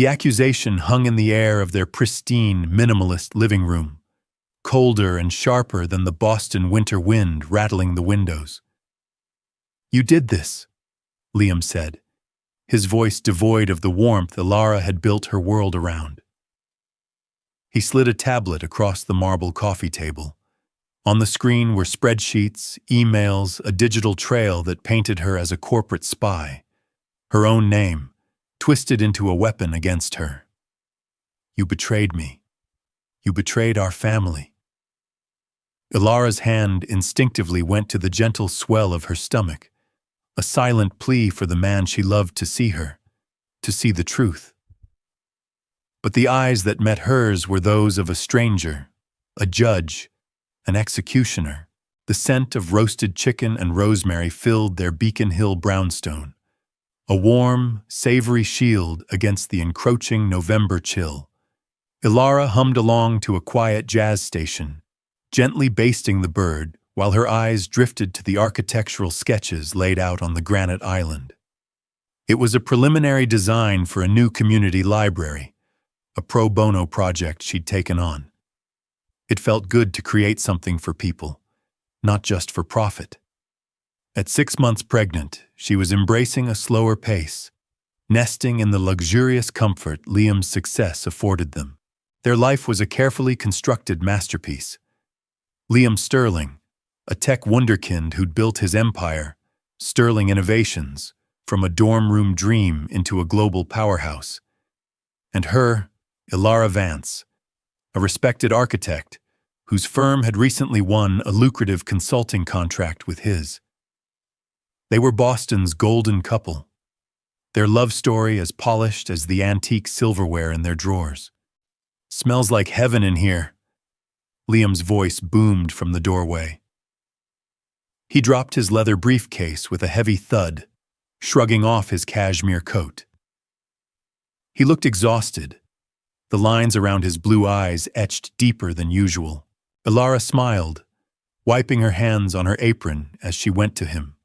The accusation hung in the air of their pristine, minimalist living room, colder and sharper than the Boston winter wind rattling the windows. "You did this," Liam said, his voice devoid of the warmth Ilara had built her world around. He slid a tablet across the marble coffee table. On the screen were spreadsheets, emails, a digital trail that painted her as a corporate spy, her own name, twisted into a weapon against her. "You betrayed me. You betrayed our family." Ilara's hand instinctively went to the gentle swell of her stomach, a silent plea for the man she loved to see her, to see the truth. But the eyes that met hers were those of a stranger, a judge, an executioner. The scent of roasted chicken and rosemary filled their Beacon Hill brownstone, a warm, savory shield against the encroaching November chill. Ilara hummed along to a quiet jazz station, gently basting the bird while her eyes drifted to the architectural sketches laid out on the granite island. It was a preliminary design for a new community library, a pro bono project she'd taken on. It felt good to create something for people, not just for profit. At 6 months pregnant, she was embracing a slower pace, nesting in the luxurious comfort Liam's success afforded them. Their life was a carefully constructed masterpiece. Liam Sterling, a tech wunderkind who'd built his empire, Sterling Innovations, from a dorm room dream into a global powerhouse. And her, Ilara Vance, a respected architect whose firm had recently won a lucrative consulting contract with his. They were Boston's golden couple, their love story as polished as the antique silverware in their drawers. "Smells like heaven in here," Liam's voice boomed from the doorway. He dropped his leather briefcase with a heavy thud, shrugging off his cashmere coat. He looked exhausted, the lines around his blue eyes etched deeper than usual. Ilara smiled, wiping her hands on her apron as she went to him.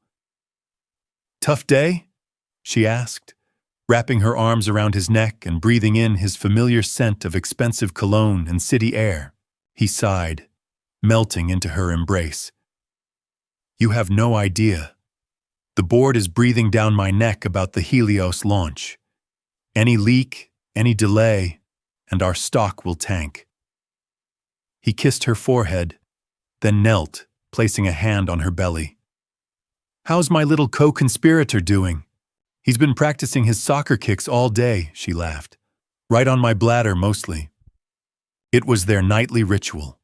"Tough day?" she asked, wrapping her arms around his neck and breathing in his familiar scent of expensive cologne and city air. He sighed, melting into her embrace. "You have no idea. The board is breathing down my neck about the Helios launch. Any leak, any delay, and our stock will tank." He kissed her forehead, then knelt, placing a hand on her belly. "How's my little co-conspirator doing? He's been practicing his soccer kicks all day," she laughed. "Right on my bladder, mostly." It was their nightly ritual,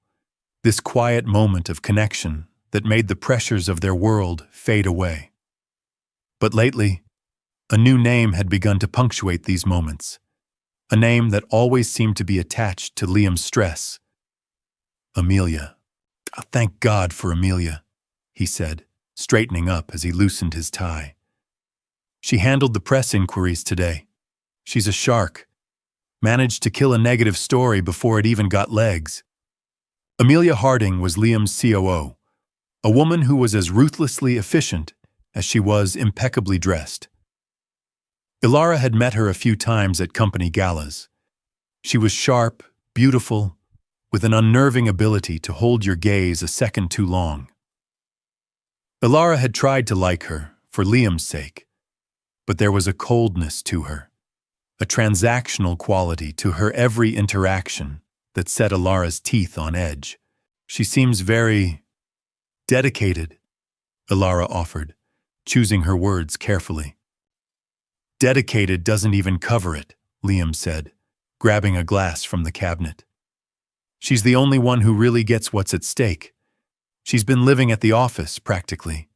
this quiet moment of connection that made the pressures of their world fade away. But lately, a new name had begun to punctuate these moments, a name that always seemed to be attached to Liam's stress. "Amelia. Thank God for Amelia," he said, straightening up as he loosened his tie. "She handled the press inquiries today. She's a shark. Managed to kill a negative story before it even got legs." Amelia Harding was Liam's COO, a woman who was as ruthlessly efficient as she was impeccably dressed. Ilara had met her a few times at company galas. She was sharp, beautiful, with an unnerving ability to hold your gaze a second too long. Ilara had tried to like her, for Liam's sake, but there was a coldness to her, a transactional quality to her every interaction that set Ilara's teeth on edge. "She seems very dedicated," Ilara offered, choosing her words carefully. "Dedicated doesn't even cover it," Liam said, grabbing a glass from the cabinet. "She's the only one who really gets what's at stake. She's been living at the office, practically."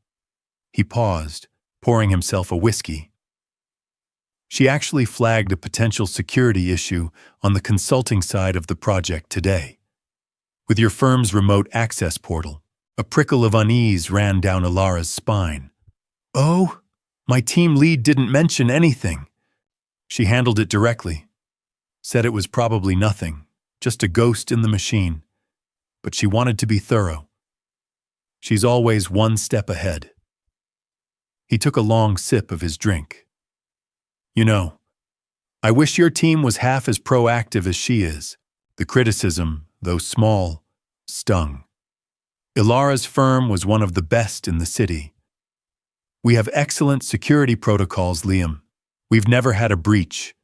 He paused, pouring himself a whiskey. "She actually flagged a potential security issue on the consulting side of the project today. With your firm's remote access portal, a prickle of unease ran down Ilara's spine. "Oh, my team lead didn't mention anything." She handled it directly. Said it was probably nothing, just a ghost in the machine. But she wanted to be thorough. She's always one step ahead. He took a long sip of his drink. "You know, I wish your team was half as proactive as she is. The criticism, though small, stung. Ilara's firm was one of the best in the city. We have excellent security protocols, Liam. We've never had a breach.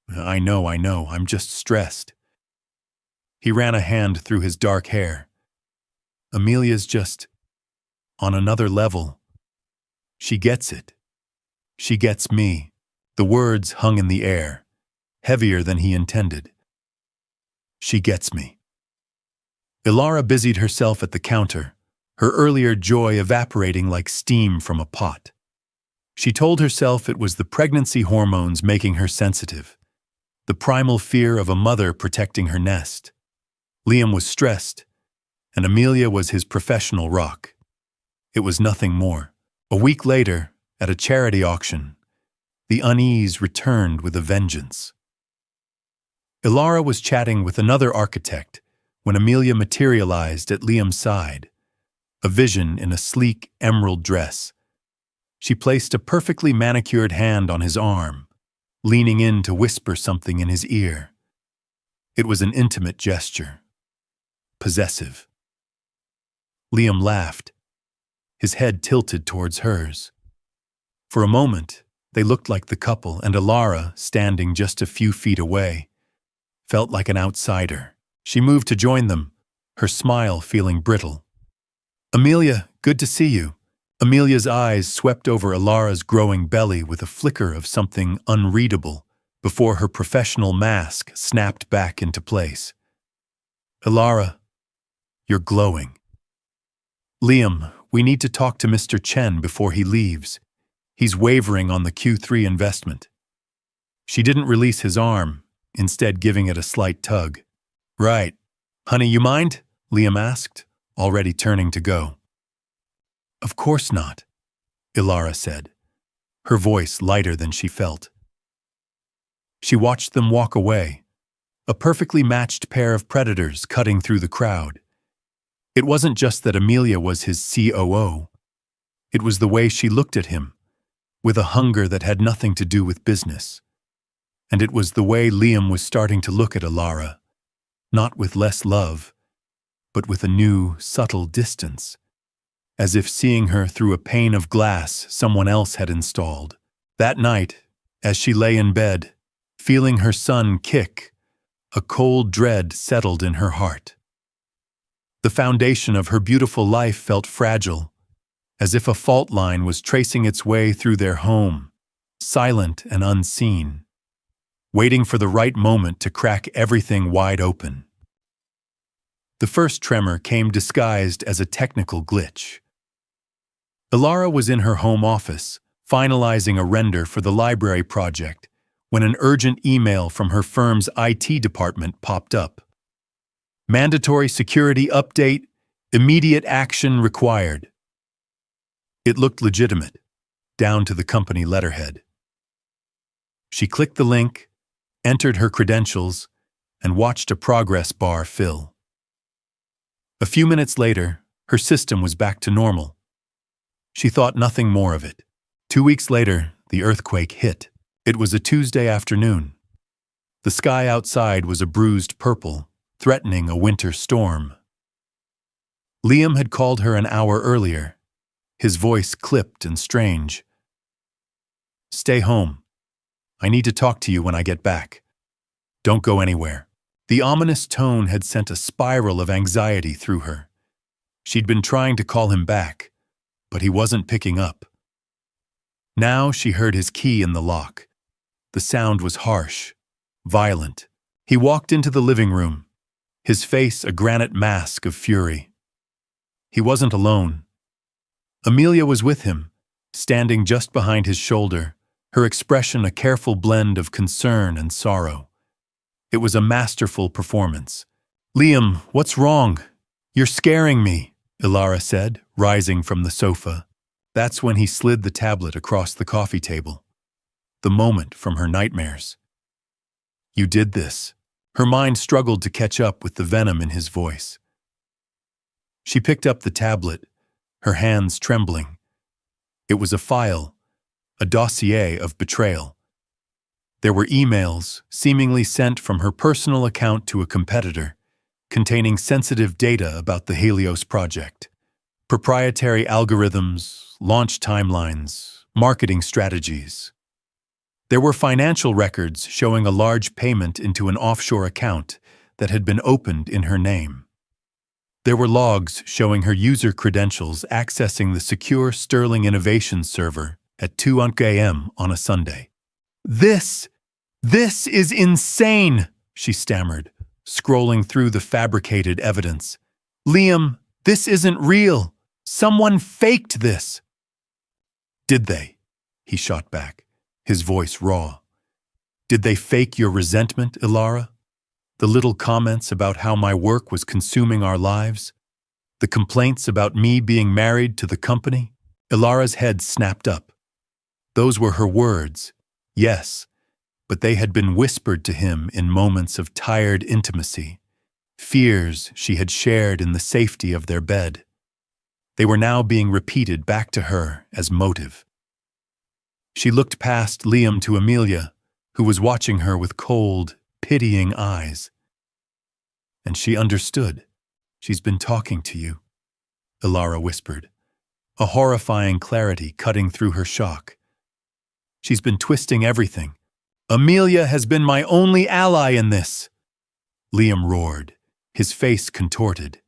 I know, I'm just stressed. He ran a hand through his dark hair. Amelia's just on another level. She gets it. She gets me. The words hung in the air, heavier than he intended. She gets me. Ilara busied herself at the counter, her earlier joy evaporating like steam from a pot. She told herself it was the pregnancy hormones making her sensitive, the primal fear of a mother protecting her nest. Liam was stressed, and Amelia was his professional rock. It was nothing more. A week later, at a charity auction, the unease returned with a vengeance. Ilara was chatting with another architect when Amelia materialized at Liam's side, a vision in a sleek emerald dress. She placed a perfectly manicured hand on his arm, leaning in to whisper something in his ear. It was an intimate gesture, possessive. Liam laughed, his head tilted towards hers. For a moment, they looked like the couple, and Ilara, standing just a few feet away, felt like an outsider. She moved to join them, her smile feeling brittle. Amelia, good to see you. Amelia's eyes swept over Ilara's growing belly with a flicker of something unreadable before her professional mask snapped back into place. Ilara, you're glowing. Liam, we need to talk to Mr. Chen before he leaves. He's wavering on the Q3 investment. She didn't release his arm, instead giving it a slight tug. Right. Honey, you mind? Liam asked, already turning to go. Of course not, Ilara said, her voice lighter than she felt. She watched them walk away, a perfectly matched pair of predators cutting through the crowd. It wasn't just that Amelia was his COO. It was the way she looked at him, with a hunger that had nothing to do with business. And it was the way Liam was starting to look at Ilara, not with less love, but with a new, subtle distance, as if seeing her through a pane of glass someone else had installed. That night, as she lay in bed, feeling her son kick, a cold dread settled in her heart. The foundation of her beautiful life felt fragile, as if a fault line was tracing its way through their home, silent and unseen, waiting for the right moment to crack everything wide open. The first tremor came disguised as a technical glitch. Ilara was in her home office, finalizing a render for the library project, when an urgent email from her firm's IT department popped up. Mandatory security update, immediate action required. It looked legitimate, down to the company letterhead. She clicked the link, entered her credentials, and watched a progress bar fill. A few minutes later, her system was back to normal. She thought nothing more of it. 2 weeks later, the earthquake hit. It was a Tuesday afternoon. The sky outside was a bruised purple, threatening a winter storm. Liam had called her an hour earlier, his voice clipped and strange. Stay home. I need to talk to you when I get back. Don't go anywhere. The ominous tone had sent a spiral of anxiety through her. She'd been trying to call him back, but he wasn't picking up. Now she heard his key in the lock. The sound was harsh, violent. He walked into the living room, his face a granite mask of fury. He wasn't alone. Amelia was with him, standing just behind his shoulder, her expression a careful blend of concern and sorrow. It was a masterful performance. Liam, what's wrong? You're scaring me, Ilara said, rising from the sofa. That's when he slid the tablet across the coffee table. The moment from her nightmares. You did this. Her mind struggled to catch up with the venom in his voice. She picked up the tablet, her hands trembling. It was a file, a dossier of betrayal. There were emails, seemingly sent from her personal account to a competitor, containing sensitive data about the Helios project. Proprietary algorithms, launch timelines, marketing strategies. There were financial records showing a large payment into an offshore account that had been opened in her name. There were logs showing her user credentials accessing the secure Sterling Innovation server at 2 a.m. on a Sunday. This is insane, she stammered, scrolling through the fabricated evidence. Liam, this isn't real. Someone faked this. Did they? He shot back, his voice raw. Did they fake your resentment, Ilara? The little comments about how my work was consuming our lives? The complaints about me being married to the company? Ilara's head snapped up. Those were her words, yes, but they had been whispered to him in moments of tired intimacy, fears she had shared in the safety of their bed. They were now being repeated back to her as motive. She looked past Liam to Amelia, who was watching her with cold, pitying eyes. And she understood. She's been talking to you, Ilara whispered, a horrifying clarity cutting through her shock. She's been twisting everything. Amelia has been my only ally in this. Liam roared, his face contorted.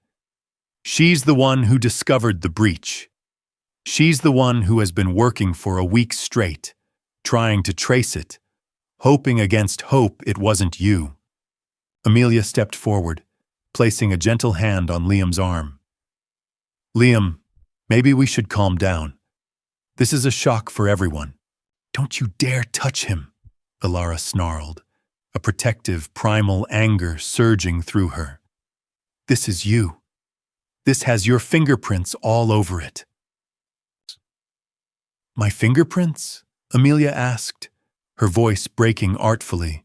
She's the one who discovered the breach. She's the one who has been working for a week straight, trying to trace it, hoping against hope it wasn't you. Amelia stepped forward, placing a gentle hand on Liam's arm. Liam, maybe we should calm down. This is a shock for everyone. Don't you dare touch him, Ilara snarled, a protective, primal anger surging through her. This is you. This has your fingerprints all over it. My fingerprints? Amelia asked, her voice breaking artfully.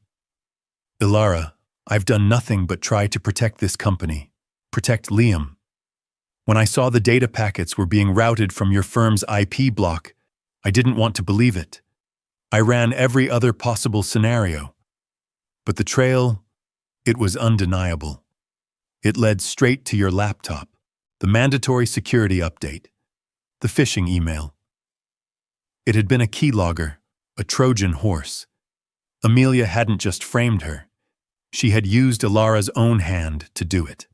Ilara, I've done nothing but try to protect this company, protect Liam. When I saw the data packets were being routed from your firm's IP block, I didn't want to believe it. I ran every other possible scenario. But the trail, it was undeniable. It led straight to your laptop, the mandatory security update, the phishing email. It had been a keylogger, a Trojan horse. Amelia hadn't just framed her. She had used Ilara's own hand to do it.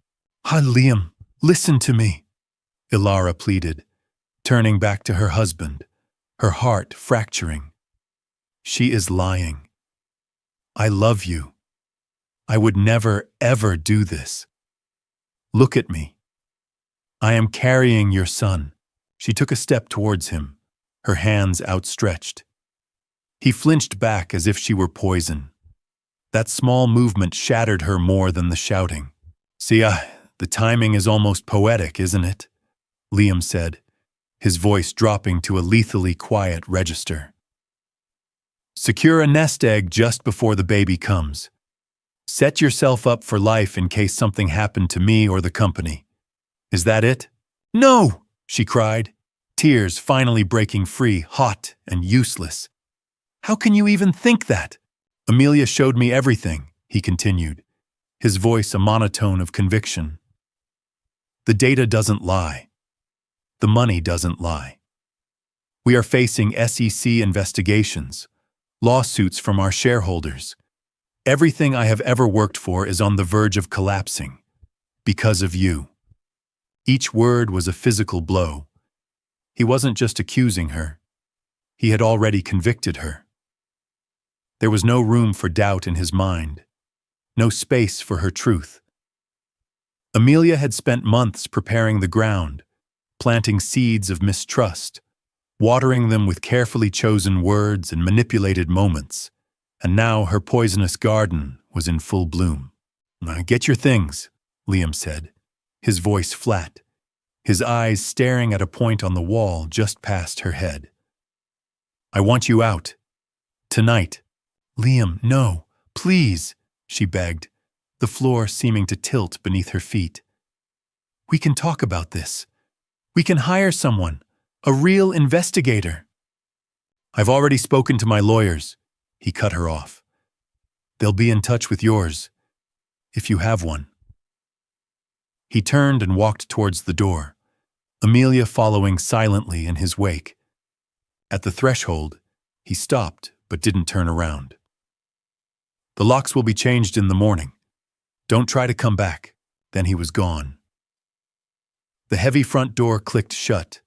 Liam, listen to me, Ilara pleaded, turning back to her husband, her heart fracturing. She is lying. I love you. I would never, ever do this. Look at me. I am carrying your son. She took a step towards him, her hands outstretched. He flinched back as if she were poison. That small movement shattered her more than the shouting. See, the timing is almost poetic, isn't it? Liam said, his voice dropping to a lethally quiet register. Secure a nest egg just before the baby comes. Set yourself up for life in case something happened to me or the company. Is that it? No, she cried, tears finally breaking free, hot and useless. How can you even think that? Amelia showed me everything, he continued, his voice a monotone of conviction. The data doesn't lie. The money doesn't lie. We are facing SEC investigations, lawsuits from our shareholders. Everything I have ever worked for is on the verge of collapsing. Because of you. Each word was a physical blow. He wasn't just accusing her. He had already convicted her. There was no room for doubt in his mind. No space for her truth. Amelia had spent months preparing the ground, planting seeds of mistrust, watering them with carefully chosen words and manipulated moments, and now her poisonous garden was in full bloom. Get your things, Liam said, his voice flat, his eyes staring at a point on the wall just past her head. I want you out. Tonight. Liam, no, please, she begged, the floor seeming to tilt beneath her feet. We can talk about this. We can hire someone, a real investigator. I've already spoken to my lawyers, he cut her off. They'll be in touch with yours, if you have one. He turned and walked towards the door, Amelia following silently in his wake. At the threshold, he stopped but didn't turn around. The locks will be changed in the morning. Don't try to come back. Then he was gone. The heavy front door clicked shut,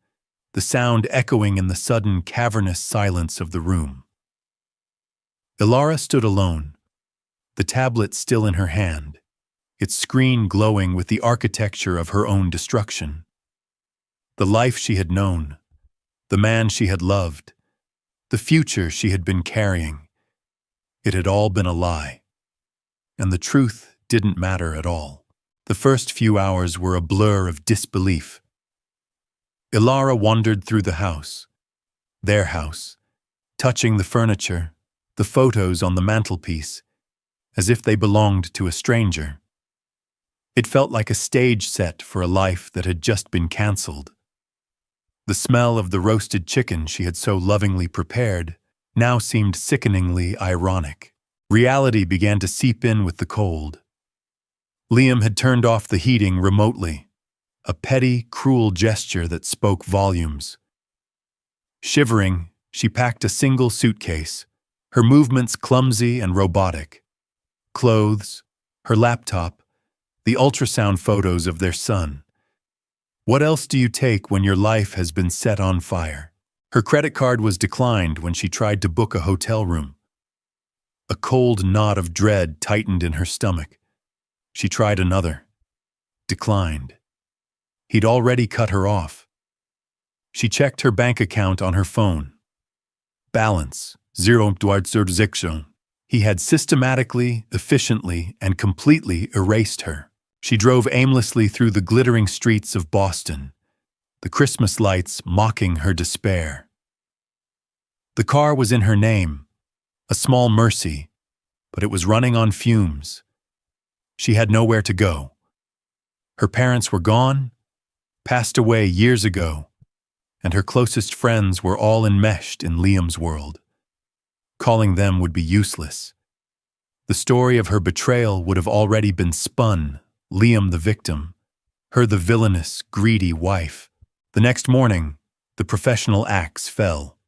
the sound echoing in the sudden cavernous silence of the room. Ilara stood alone, the tablet still in her hand, its screen glowing with the architecture of her own destruction. The life she had known, the man she had loved, the future she had been carrying, it had all been a lie. And the truth didn't matter at all. The first few hours were a blur of disbelief. Ilara wandered through the house, their house, touching the furniture, the photos on the mantelpiece, as if they belonged to a stranger. It felt like a stage set for a life that had just been cancelled. The smell of the roasted chicken she had so lovingly prepared now seemed sickeningly ironic. Reality began to seep in with the cold. Liam had turned off the heating remotely, a petty, cruel gesture that spoke volumes. Shivering, she packed a single suitcase, her movements clumsy and robotic. Clothes, her laptop, the ultrasound photos of their son. What else do you take when your life has been set on fire? Her credit card was declined when she tried to book a hotel room. A cold knot of dread tightened in her stomach. She tried another. Declined. He'd already cut her off. She checked her bank account on her phone. Balance, 0,0. He had systematically, efficiently, and completely erased her. She drove aimlessly through the glittering streets of Boston, the Christmas lights mocking her despair. The car was in her name, a small Mercy, but it was running on fumes. She had nowhere to go. Her parents were gone, passed away years ago, and her closest friends were all enmeshed in Liam's world. Calling them would be useless. The story of her betrayal would have already been spun, Liam the victim, her the villainous, greedy wife. The next morning, the professional axe fell.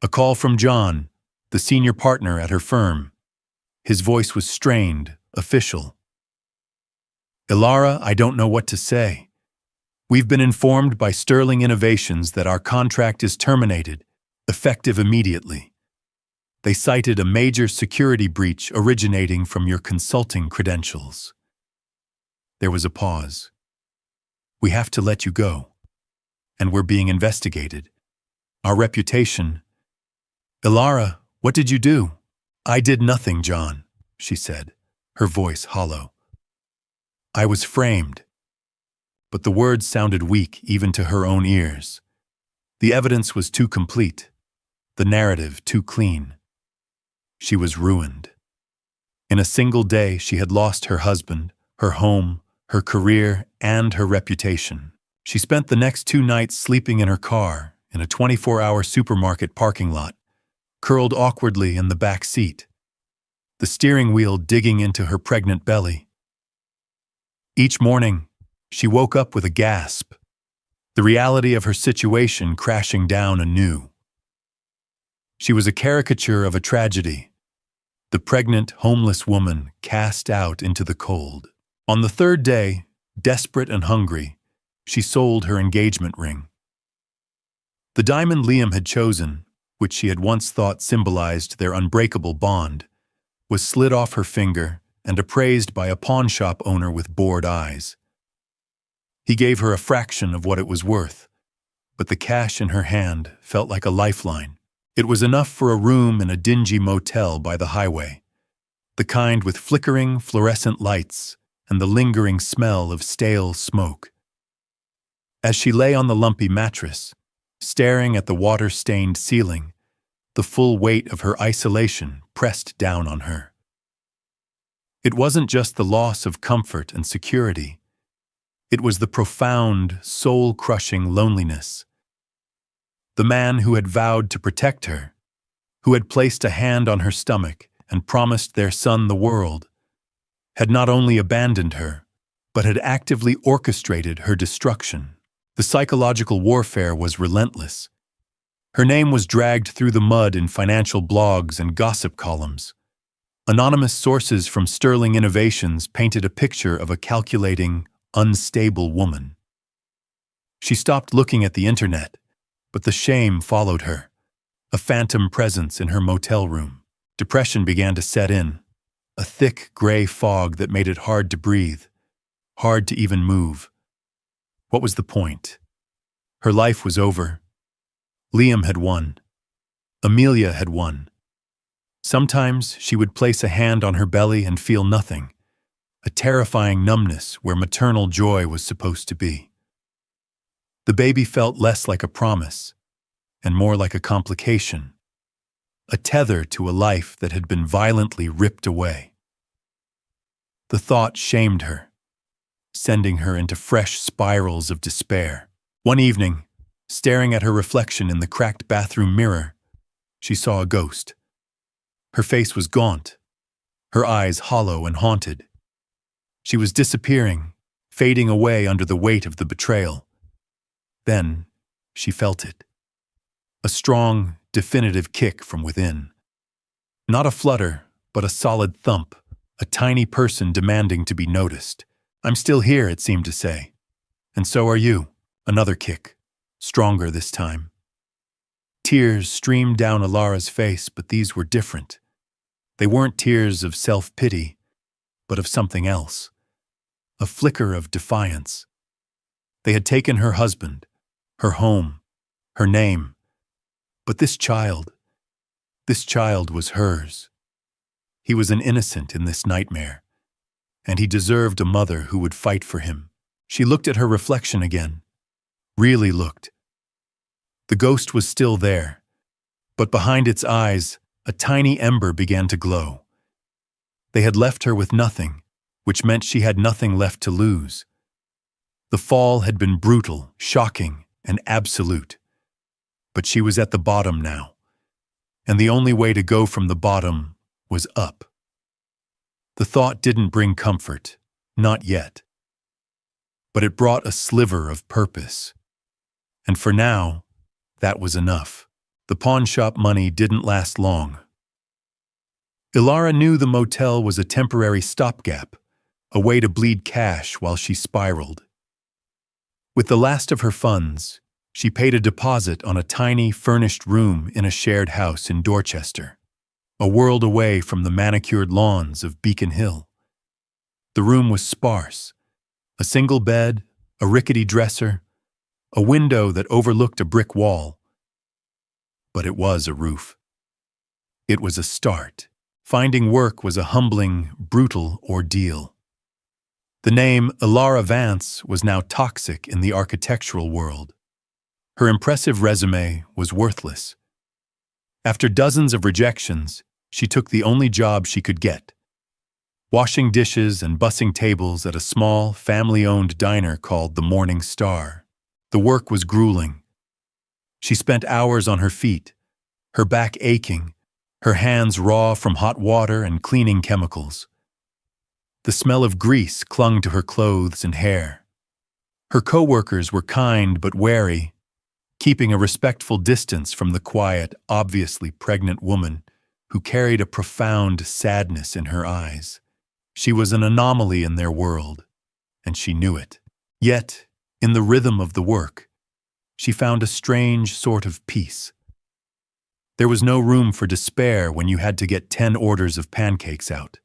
A call from John, the senior partner at her firm. His voice was strained, official. Ilara, I don't know what to say. We've been informed by Sterling Innovations that our contract is terminated, effective immediately. They cited a major security breach originating from your consulting credentials. There was a pause. We have to let you go. And we're being investigated. Our reputation. Ilara, what did you do? I did nothing, John, she said, her voice hollow. I was framed. But the words sounded weak even to her own ears. The evidence was too complete, the narrative too clean. She was ruined. In a single day, she had lost her husband, her home, her career, and her reputation. She spent the next 2 nights sleeping in her car in a 24-hour supermarket parking lot, curled awkwardly in the back seat, the steering wheel digging into her pregnant belly. Each morning, she woke up with a gasp, the reality of her situation crashing down anew. She was a caricature of a tragedy, the pregnant, homeless woman cast out into the cold. On the 3rd day, desperate and hungry, she sold her engagement ring. The diamond Liam had chosen, which she had once thought symbolized their unbreakable bond, was slid off her finger and appraised by a pawnshop owner with bored eyes. He gave her a fraction of what it was worth, but the cash in her hand felt like a lifeline. It was enough for a room in a dingy motel by the highway, the kind with flickering fluorescent lights and the lingering smell of stale smoke. As she lay on the lumpy mattress, staring at the water-stained ceiling, the full weight of her isolation pressed down on her. It wasn't just the loss of comfort and security. It was the profound, soul-crushing loneliness. The man who had vowed to protect her, who had placed a hand on her stomach and promised their son the world, had not only abandoned her, but had actively orchestrated her destruction. The psychological warfare was relentless. Her name was dragged through the mud in financial blogs and gossip columns. Anonymous sources from Sterling Innovations painted a picture of a calculating, unstable woman. She stopped looking at the internet, but the shame followed her, a phantom presence in her motel room. Depression began to set in, a thick gray fog that made it hard to breathe, hard to even move. What was the point? Her life was over. Liam had won. Amelia had won. Sometimes she would place a hand on her belly and feel nothing, a terrifying numbness where maternal joy was supposed to be. The baby felt less like a promise and more like a complication, a tether to a life that had been violently ripped away. The thought shamed her, sending her into fresh spirals of despair. One evening, staring at her reflection in the cracked bathroom mirror, she saw a ghost. Her face was gaunt, her eyes hollow and haunted. She was disappearing, fading away under the weight of the betrayal. Then she felt it. A strong, definitive kick from within. Not a flutter, but a solid thump, a tiny person demanding to be noticed. "I'm still here," it seemed to say. "And so are you." Another kick, stronger this time. Tears streamed down Alara's face, but these were different. They weren't tears of self-pity, but of something else. A flicker of defiance. They had taken her husband, her home, her name. But this child was hers. He was an innocent in this nightmare, and he deserved a mother who would fight for him. She looked at her reflection again, really looked. The ghost was still there, but behind its eyes, a tiny ember began to glow. They had left her with nothing, which meant she had nothing left to lose. The fall had been brutal, shocking, and absolute. But she was at the bottom now, and the only way to go from the bottom was up. The thought didn't bring comfort, not yet. But it brought a sliver of purpose. And for now, that was enough. The pawnshop money didn't last long. Ilara knew the motel was a temporary stopgap, a way to bleed cash while she spiraled. With the last of her funds, she paid a deposit on a tiny, furnished room in a shared house in Dorchester, a world away from the manicured lawns of Beacon Hill. The room was sparse, a single bed, a rickety dresser, a window that overlooked a brick wall. But it was a roof. It was a start. Finding work was a humbling, brutal ordeal. The name Ilara Vance was now toxic in the architectural world. Her impressive resume was worthless. After dozens of rejections, she took the only job she could get, washing dishes and bussing tables at a small, family-owned diner called the Morning Star. The work was grueling. She spent hours on her feet, her back aching, her hands raw from hot water and cleaning chemicals. The smell of grease clung to her clothes and hair. Her co-workers were kind but wary, keeping a respectful distance from the quiet, obviously pregnant woman who carried a profound sadness in her eyes. She was an anomaly in their world, and she knew it. Yet, in the rhythm of the work, she found a strange sort of peace. There was no room for despair when you had to get 10 orders of pancakes out.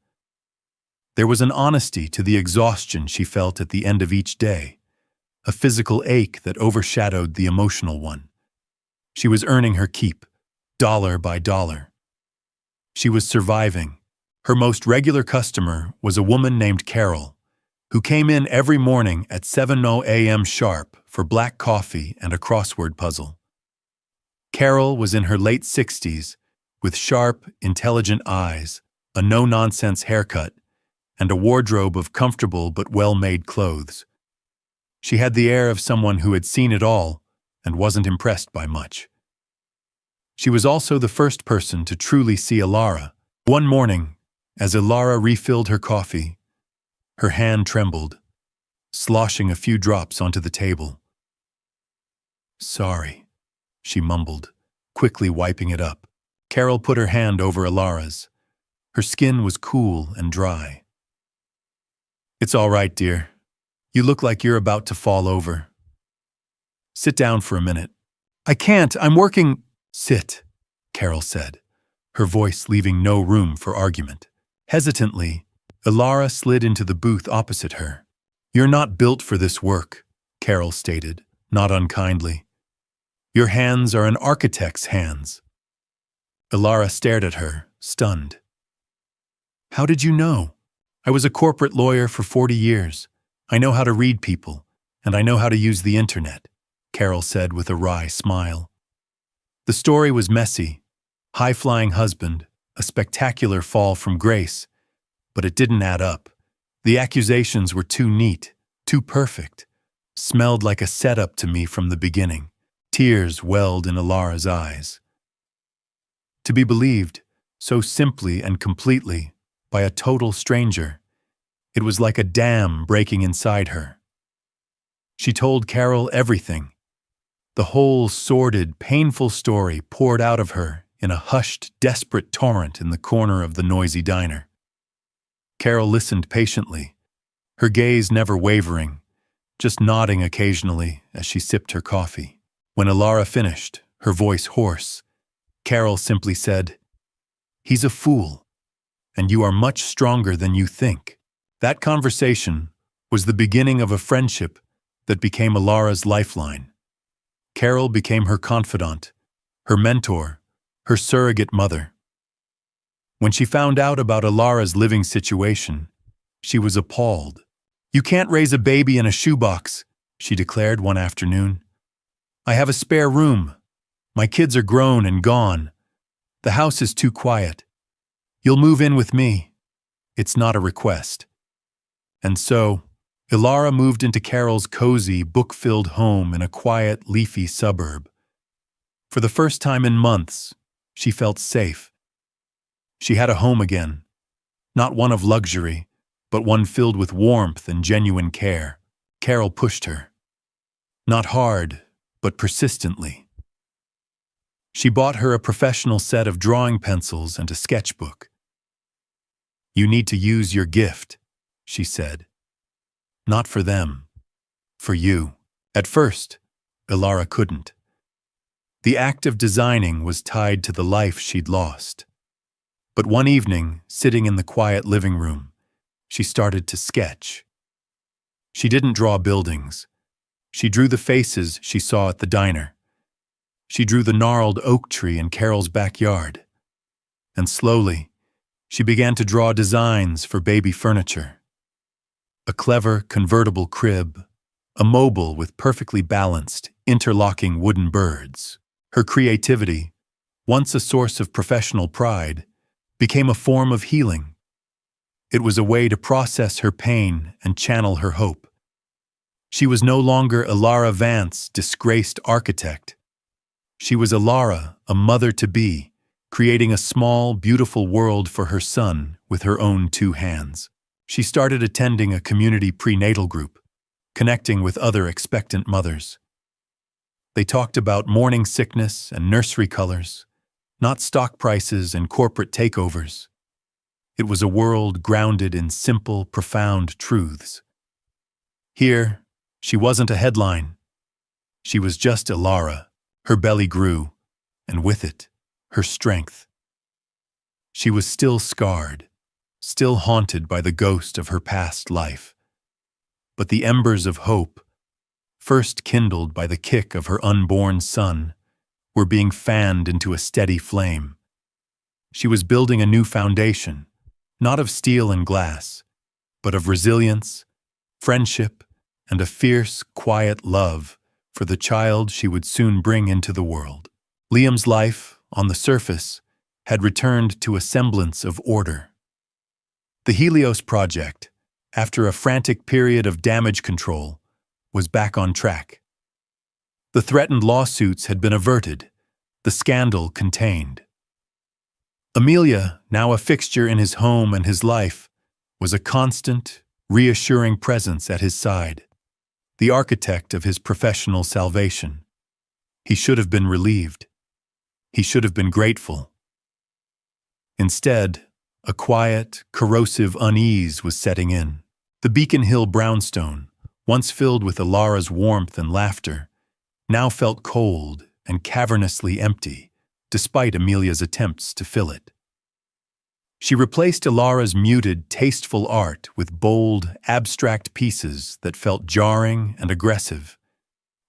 There was an honesty to the exhaustion she felt at the end of each day, a physical ache that overshadowed the emotional one. She was earning her keep, dollar by dollar. She was surviving. Her most regular customer was a woman named Carol, who came in every morning at 7:00 a.m. sharp for black coffee and a crossword puzzle. Carol was in her late 60s, with sharp, intelligent eyes, a no-nonsense haircut, and a wardrobe of comfortable but well-made clothes. She had the air of someone who had seen it all and wasn't impressed by much. She was also the first person to truly see Ilara, One morning, as Ilara refilled her coffee, her hand trembled, sloshing a few drops onto the table. "Sorry," she mumbled, quickly wiping it up. Carol put her hand over Ilara's. Her skin was cool and dry. "It's all right, dear. You look like you're about to fall over. Sit down for a minute." "I can't, I'm working." "Sit," Carol said, her voice leaving no room for argument. Hesitantly, Ilara slid into the booth opposite her. "You're not built for this work," Carol stated, not unkindly. "Your hands are an architect's hands." Ilara stared at her, stunned. "How did you know? I was a corporate lawyer for 40 years. I know how to read people, and I know how to use the internet," Carol said with a wry smile. The story was messy. High-flying husband, a spectacular fall from grace, but it didn't add up. The accusations were too neat, too perfect, smelled like a setup to me from the beginning. Tears welled in Ilara's eyes. To be believed, so simply and completely, by a total stranger, it was like a dam breaking inside her. She told Carol everything. The whole sordid, painful story poured out of her in a hushed, desperate torrent in the corner of the noisy diner. Carol listened patiently, her gaze never wavering, just nodding occasionally as she sipped her coffee. When Ilara finished, her voice hoarse, Carol simply said, "He's a fool, and you are much stronger than you think." That conversation was the beginning of a friendship that became Ilara's lifeline. Carol became her confidant, her mentor, her surrogate mother. When she found out about Ilara's living situation, she was appalled. "You can't raise a baby in a shoebox," she declared one afternoon. "I have a spare room. My kids are grown and gone. The house is too quiet. You'll move in with me. It's not a request." And so, Ilara moved into Carol's cozy, book-filled home in a quiet, leafy suburb. For the first time in months, she felt safe. She had a home again, not one of luxury, but one filled with warmth and genuine care. Carol pushed her. Not hard, but persistently. She bought her a professional set of drawing pencils and a sketchbook. "You need to use your gift," she said. "Not for them, for you." At first, Ilara couldn't. The act of designing was tied to the life she'd lost. But one evening, sitting in the quiet living room, she started to sketch. She didn't draw buildings. She drew the faces she saw at the diner. She drew the gnarled oak tree in Carol's backyard. And slowly, she began to draw designs for baby furniture. A clever convertible crib, a mobile with perfectly balanced, interlocking wooden birds. Her creativity, once a source of professional pride, became a form of healing. It was a way to process her pain and channel her hope. She was no longer Ilara Vance, disgraced architect. She was Ilara, a mother-to-be, creating a small, beautiful world for her son with her own two hands. She started attending a community prenatal group, connecting with other expectant mothers. They talked about morning sickness and nursery colors, not stock prices and corporate takeovers. It was a world grounded in simple, profound truths. Here, she wasn't a headline. She was just Ilara. Her belly grew, and with it, her strength. She was still scarred, still haunted by the ghost of her past life. But the embers of hope, first kindled by the kick of her unborn son, were being fanned into a steady flame. She was building a new foundation, not of steel and glass, but of resilience, friendship, and a fierce, quiet love for the child she would soon bring into the world. Liam's life, on the surface, had returned to a semblance of order. The Helios project, after a frantic period of damage control, was back on track. The threatened lawsuits had been averted, the scandal contained. Amelia, now a fixture in his home and his life, was a constant, reassuring presence at his side, the architect of his professional salvation. He should have been relieved. He should have been grateful. Instead, a quiet, corrosive unease was setting in. The Beacon Hill brownstone, once filled with Alara's warmth and laughter, now felt cold and cavernously empty, despite Amelia's attempts to fill it. She replaced Alara's muted, tasteful art with bold, abstract pieces that felt jarring and aggressive.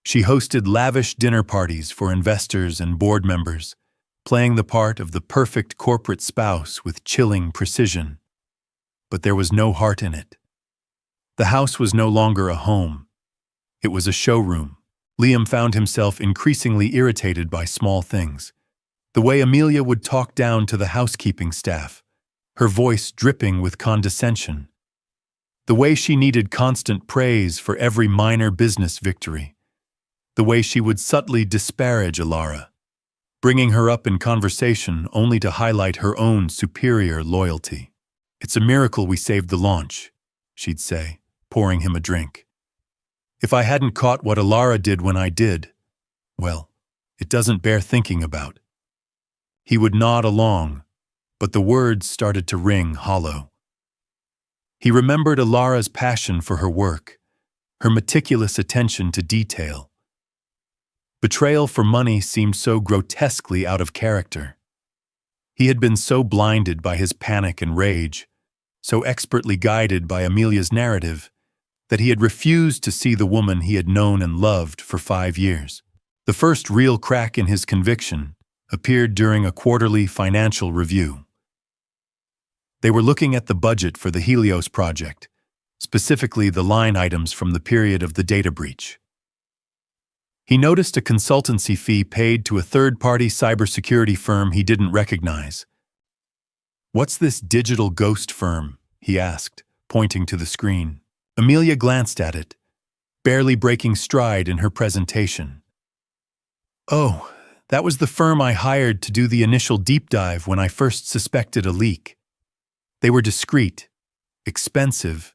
She hosted lavish dinner parties for investors and board members, playing the part of the perfect corporate spouse with chilling precision. But there was no heart in it. The house was no longer a home. It was a showroom. Liam found himself increasingly irritated by small things. The way Amelia would talk down to the housekeeping staff, her voice dripping with condescension. The way she needed constant praise for every minor business victory. The way she would subtly disparage Alara, bringing her up in conversation only to highlight her own superior loyalty. "It's a miracle we saved the launch," she'd say, pouring him a drink. "If I hadn't caught what Alara did when I did, well, it doesn't bear thinking about." He would nod along, but the words started to ring hollow. He remembered Alara's passion for her work, her meticulous attention to detail. Betrayal for money seemed so grotesquely out of character. He had been so blinded by his panic and rage, so expertly guided by Amelia's narrative, that he had refused to see the woman he had known and loved for 5 years. The first real crack in his conviction appeared during a quarterly financial review. They were looking at the budget for the Helios project, specifically the line items from the period of the data breach. He noticed a consultancy fee paid to a third-party cybersecurity firm he didn't recognize. "What's this digital ghost firm?" he asked, pointing to the screen. Amelia glanced at it, barely breaking stride in her presentation. "Oh, that was the firm I hired to do the initial deep dive when I first suspected a leak. They were discreet, expensive,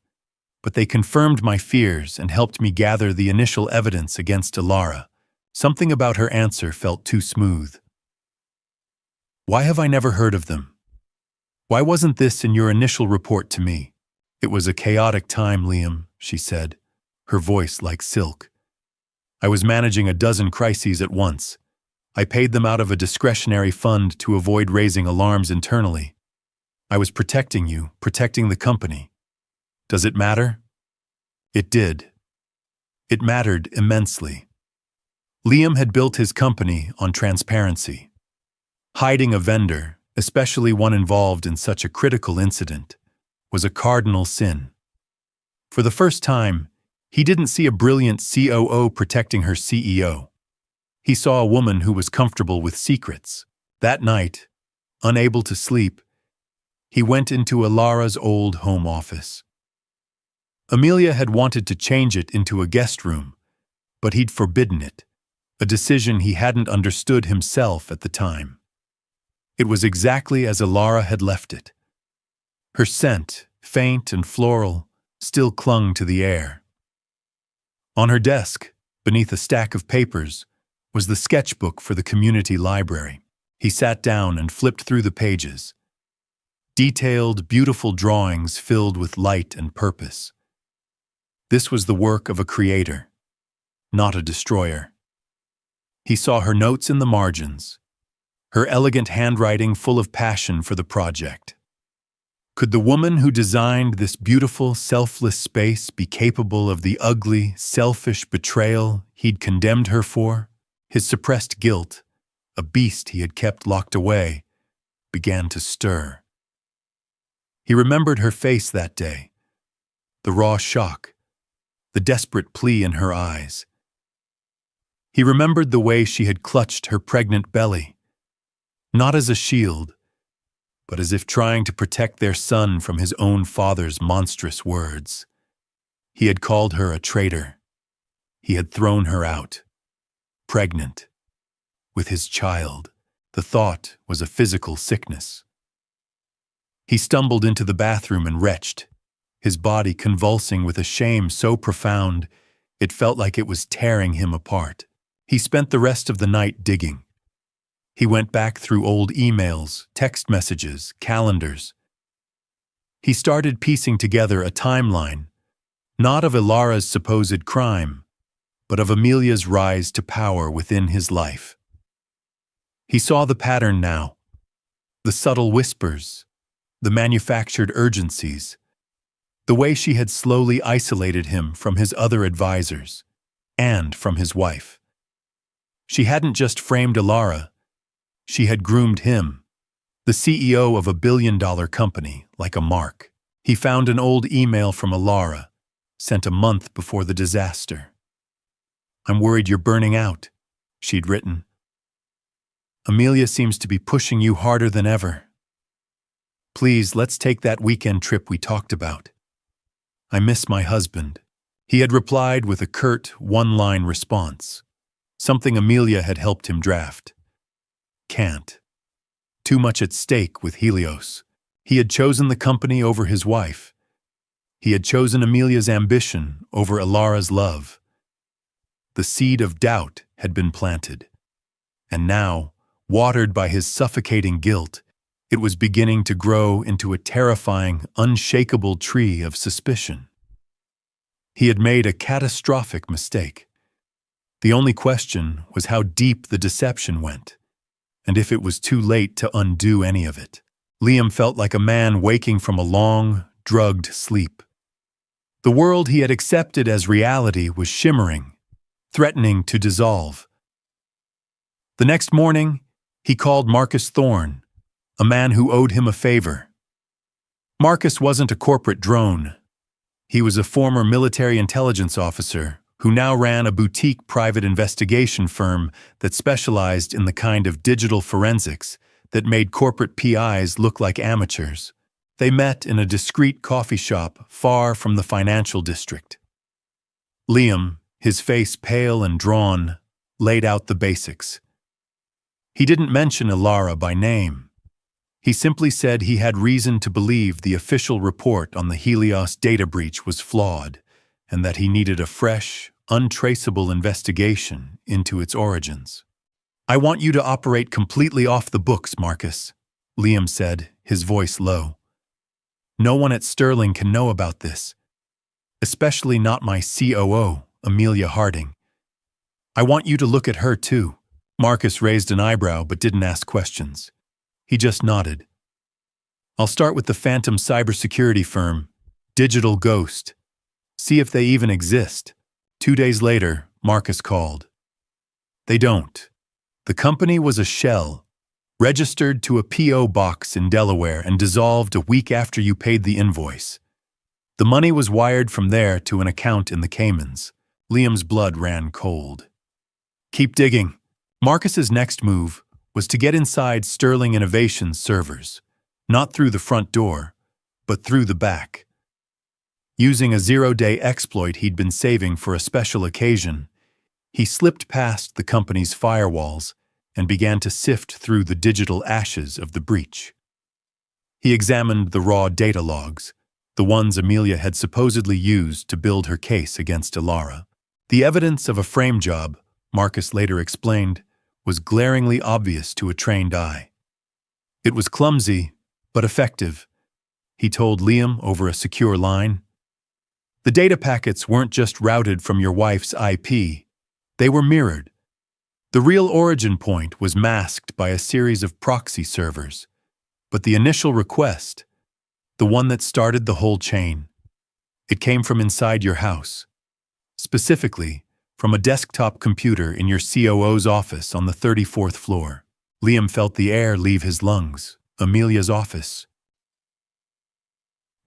but they confirmed my fears and helped me gather the initial evidence against Alara. Something about her answer felt too smooth. Why have I never heard of them? Why wasn't this in your initial report to me?" "It was a chaotic time, Liam," she said, her voice like silk. "I was managing a dozen crises at once. I paid them out of a discretionary fund to avoid raising alarms internally. I was protecting you, protecting the company. Does it matter?" It did. It mattered immensely. Liam had built his company on transparency. Hiding a vendor, especially one involved in such a critical incident, was a cardinal sin. For the first time, he didn't see a brilliant COO protecting her CEO. He saw a woman who was comfortable with secrets. That night, unable to sleep, he went into Alara's old home office. Amelia had wanted to change it into a guest room, but he'd forbidden it, a decision he hadn't understood himself at the time. It was exactly as Alara had left it. Her scent, faint and floral, still clung to the air. On her desk, beneath a stack of papers, was the sketchbook for the community library. He sat down and flipped through the pages. Detailed, beautiful drawings filled with light and purpose. This was the work of a creator, not a destroyer. He saw her notes in the margins, her elegant handwriting full of passion for the project. Could the woman who designed this beautiful, selfless space be capable of the ugly, selfish betrayal he'd condemned her for? His suppressed guilt, a beast he had kept locked away, began to stir. He remembered her face that day, the raw shock, the desperate plea in her eyes. He remembered the way she had clutched her pregnant belly, not as a shield, but as if trying to protect their son from his own father's monstrous words. He had called her a traitor. He had thrown her out, pregnant, with his child. The thought was a physical sickness. He stumbled into the bathroom and retched, his body convulsing with a shame so profound it felt like it was tearing him apart. He spent the rest of the night digging. He went back through old emails, text messages, calendars. He started piecing together a timeline, not of Ilara's supposed crime, but of Amelia's rise to power within his life. He saw the pattern now, the subtle whispers, the manufactured urgencies, the way she had slowly isolated him from his other advisors and from his wife. She hadn't just framed Ilara, she had groomed him, the CEO of a billion-dollar company, like a mark. He found an old email from Ilara, sent a month before the disaster. "I'm worried you're burning out," she'd written. "Amelia seems to be pushing you harder than ever. Please, let's take that weekend trip we talked about. I miss my husband." He had replied with a curt, one-line response, something Amelia had helped him draft. Can't. Too much at stake with Helios. He had chosen the company over his wife. He had chosen Amelia's ambition over Ilara's love. The seed of doubt had been planted. And now, watered by his suffocating guilt, it was beginning to grow into a terrifying, unshakable tree of suspicion. He had made a catastrophic mistake. The only question was how deep the deception went, and if it was too late to undo any of it. Liam felt like a man waking from a long, drugged sleep. The world he had accepted as reality was shimmering, threatening to dissolve. The next morning, he called Marcus Thorne, a man who owed him a favor. Marcus wasn't a corporate drone. He was a former military intelligence officer who now ran a boutique private investigation firm that specialized in the kind of digital forensics that made corporate PIs look like amateurs. They met in a discreet coffee shop far from the financial district. Liam, his face pale and drawn, laid out the basics. He didn't mention Ilara by name. He simply said he had reason to believe the official report on the Helios data breach was flawed, and that he needed a fresh, untraceable investigation into its origins. "I want you to operate completely off the books, Marcus," Liam said, his voice low. "No one at Sterling can know about this, especially not my COO, Amelia Harding. I want you to look at her too." Marcus raised an eyebrow but didn't ask questions. He just nodded. "I'll start with the phantom cybersecurity firm, Digital Ghost. See if they even exist." 2 days later, Marcus called. "They don't. The company was a shell, registered to a P.O. box in Delaware and dissolved a week after you paid the invoice. The money was wired from there to an account in the Caymans." Liam's blood ran cold. "Keep digging." Marcus's next move was to get inside Sterling Innovations servers, not through the front door, but through the back. Using a zero-day exploit he'd been saving for a special occasion, he slipped past the company's firewalls and began to sift through the digital ashes of the breach. He examined the raw data logs, the ones Amelia had supposedly used to build her case against Ilara. The evidence of a frame job, Marcus later explained, was glaringly obvious to a trained eye. It was clumsy, but effective, he told Liam over a secure line. The data packets weren't just routed from your wife's IP, they were mirrored. The real origin point was masked by a series of proxy servers, but the initial request, the one that started the whole chain, it came from inside your house. Specifically, from a desktop computer in your COO's office on the 34th floor. Liam felt the air leave his lungs. Amelia's office.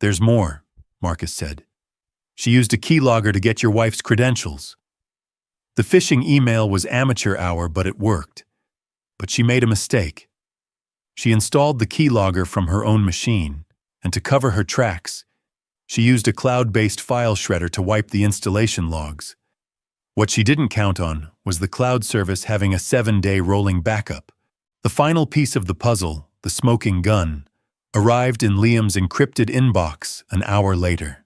"There's more," Marcus said. "She used a keylogger to get your wife's credentials. The phishing email was amateur hour, but it worked. But she made a mistake. She installed the keylogger from her own machine, and to cover her tracks, she used a cloud-based file shredder to wipe the installation logs. What she didn't count on was the cloud service having a 7-day rolling backup. The final piece of the puzzle, the smoking gun, arrived in Liam's encrypted inbox an hour later.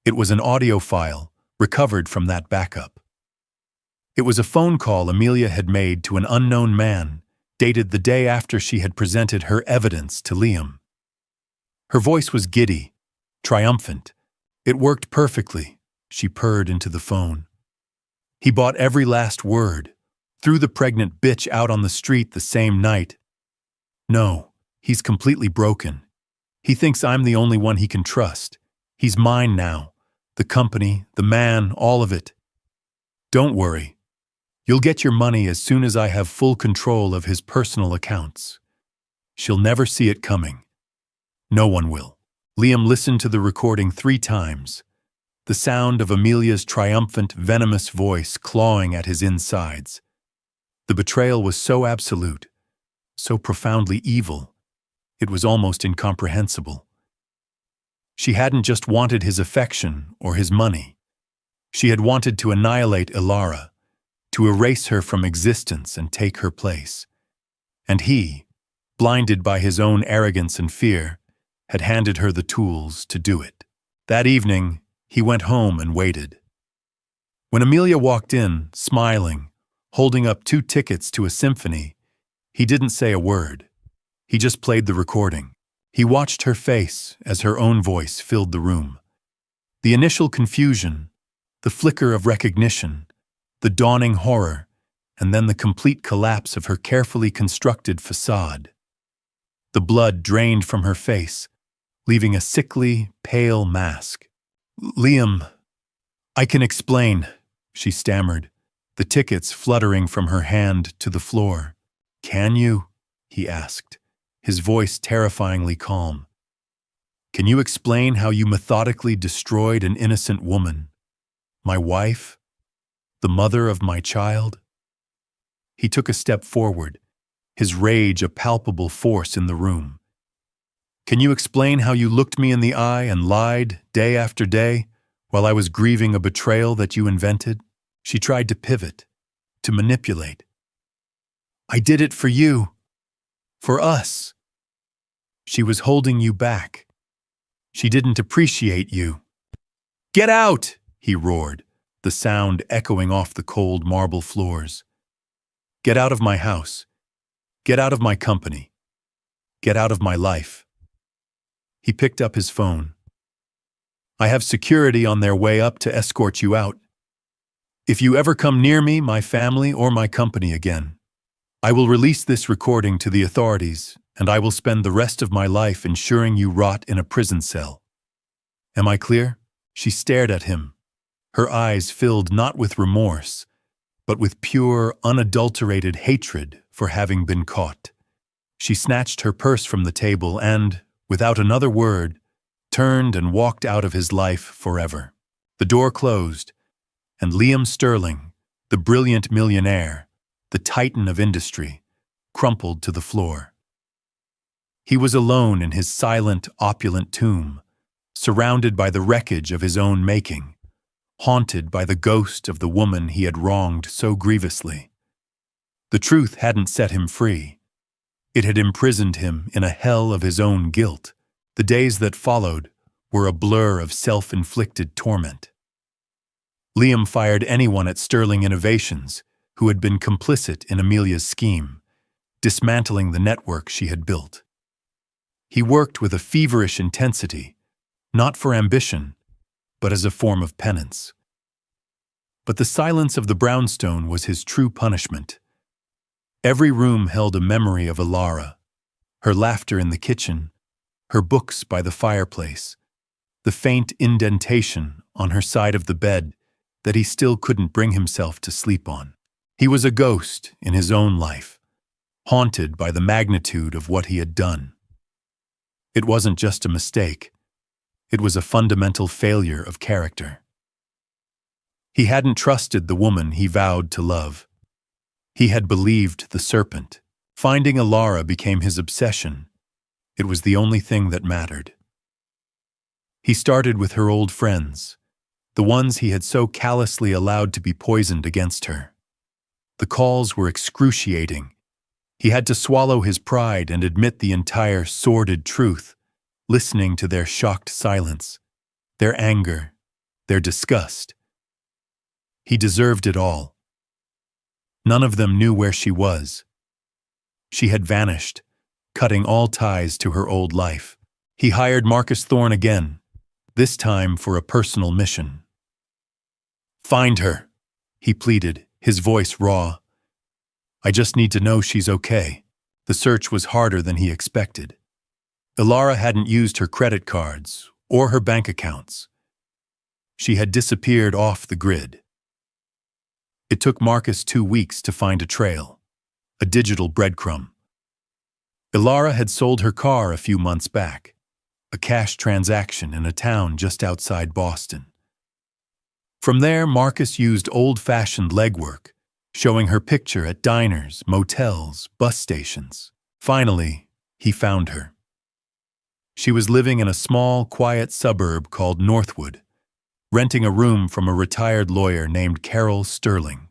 It was an audio file recovered from that backup. It was a phone call Amelia had made to an unknown man, dated the day after she had presented her evidence to Liam. Her voice was giddy, triumphant. It worked perfectly, she purred into the phone. He bought every last word, threw the pregnant bitch out on the street the same night. No, he's completely broken. He thinks I'm the only one he can trust. He's mine now. The company, the man, all of it. Don't worry. You'll get your money as soon as I have full control of his personal accounts. She'll never see it coming. No one will. Liam listened to the recording 3 times, the sound of Amelia's triumphant, venomous voice clawing at his insides. The betrayal was so absolute, so profoundly evil, it was almost incomprehensible. She hadn't just wanted his affection or his money. She had wanted to annihilate Ilara, to erase her from existence and take her place. And he, blinded by his own arrogance and fear, had handed her the tools to do it. That evening, he went home and waited. When Amelia walked in, smiling, holding up 2 tickets to a symphony, he didn't say a word. He just played the recording. He watched her face as her own voice filled the room. The initial confusion, the flicker of recognition, the dawning horror, and then the complete collapse of her carefully constructed facade. The blood drained from her face, leaving a sickly, pale mask. "Liam, I can explain," she stammered, the tickets fluttering from her hand to the floor. "Can you?" he asked, his voice terrifyingly calm. "Can you explain how you methodically destroyed an innocent woman? My wife? The mother of my child?" He took a step forward, his rage a palpable force in the room. "Can you explain how you looked me in the eye and lied day after day while I was grieving a betrayal that you invented?" She tried to pivot, to manipulate. "I did it for you. For us. She was holding you back. She didn't appreciate you." "Get out!" he roared, the sound echoing off the cold marble floors. "Get out of my house. Get out of my company. Get out of my life." He picked up his phone. "I have security on their way up to escort you out. If you ever come near me, my family, or my company again, I will release this recording to the authorities, and I will spend the rest of my life ensuring you rot in a prison cell. Am I clear?" She stared at him, her eyes filled not with remorse, but with pure, unadulterated hatred for having been caught. She snatched her purse from the table and, without another word, turned and walked out of his life forever. The door closed, and Liam Sterling, the brilliant millionaire, the titan of industry, crumpled to the floor. He was alone in his silent, opulent tomb, surrounded by the wreckage of his own making, haunted by the ghost of the woman he had wronged so grievously. The truth hadn't set him free. It had imprisoned him in a hell of his own guilt. The days that followed were a blur of self-inflicted torment. Liam fired anyone at Sterling Innovations who had been complicit in Amelia's scheme, dismantling the network she had built. He worked with a feverish intensity, not for ambition, but as a form of penance. But the silence of the brownstone was his true punishment. Every room held a memory of Ilara, her laughter in the kitchen, her books by the fireplace, the faint indentation on her side of the bed that he still couldn't bring himself to sleep on. He was a ghost in his own life, haunted by the magnitude of what he had done. It wasn't just a mistake. It was a fundamental failure of character. He hadn't trusted the woman he vowed to love. He had believed the serpent. Finding Ilara became his obsession. It was the only thing that mattered. He started with her old friends, the ones he had so callously allowed to be poisoned against her. The calls were excruciating, He had to swallow his pride and admit the entire sordid truth, listening to their shocked silence, their anger, their disgust. He deserved it all. None of them knew where she was. She had vanished, cutting all ties to her old life. He hired Marcus Thorne again, this time for a personal mission. "Find her," he pleaded, his voice raw. "I just need to know she's okay." The search was harder than he expected. Ilara hadn't used her credit cards or her bank accounts. She had disappeared off the grid. It took Marcus 2 weeks to find a trail, a digital breadcrumb. Ilara had sold her car a few months back, a cash transaction in a town just outside Boston. From there, Marcus used old-fashioned legwork, showing her picture at diners, motels, bus stations. Finally, he found her. She was living in a small, quiet suburb called Northwood, renting a room from a retired lawyer named Carol Sterling.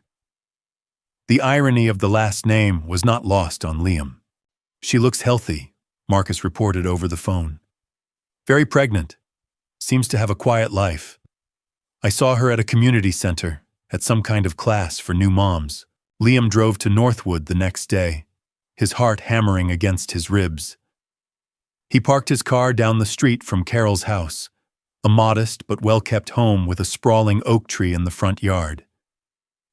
The irony of the last name was not lost on Liam. "She looks healthy," Marcus reported over the phone. "Very pregnant. Seems to have a quiet life. I saw her at a community center, at some kind of class for new moms." Liam drove to Northwood the next day, his heart hammering against his ribs. He parked his car down the street from Carol's house, a modest but well-kept home with a sprawling oak tree in the front yard.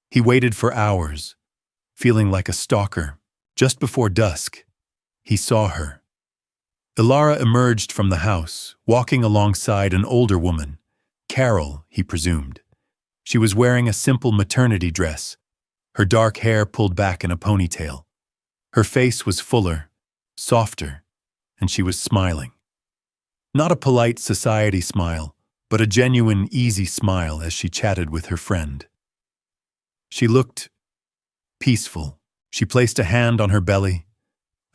He waited for hours, feeling like a stalker. Just before dusk, he saw her. Ilara emerged from the house, walking alongside an older woman. Carol, he presumed. She was wearing a simple maternity dress, her dark hair pulled back in a ponytail. Her face was fuller, softer, and she was smiling. Not a polite society smile, but a genuine, easy smile as she chatted with her friend. She looked peaceful. She placed a hand on her belly,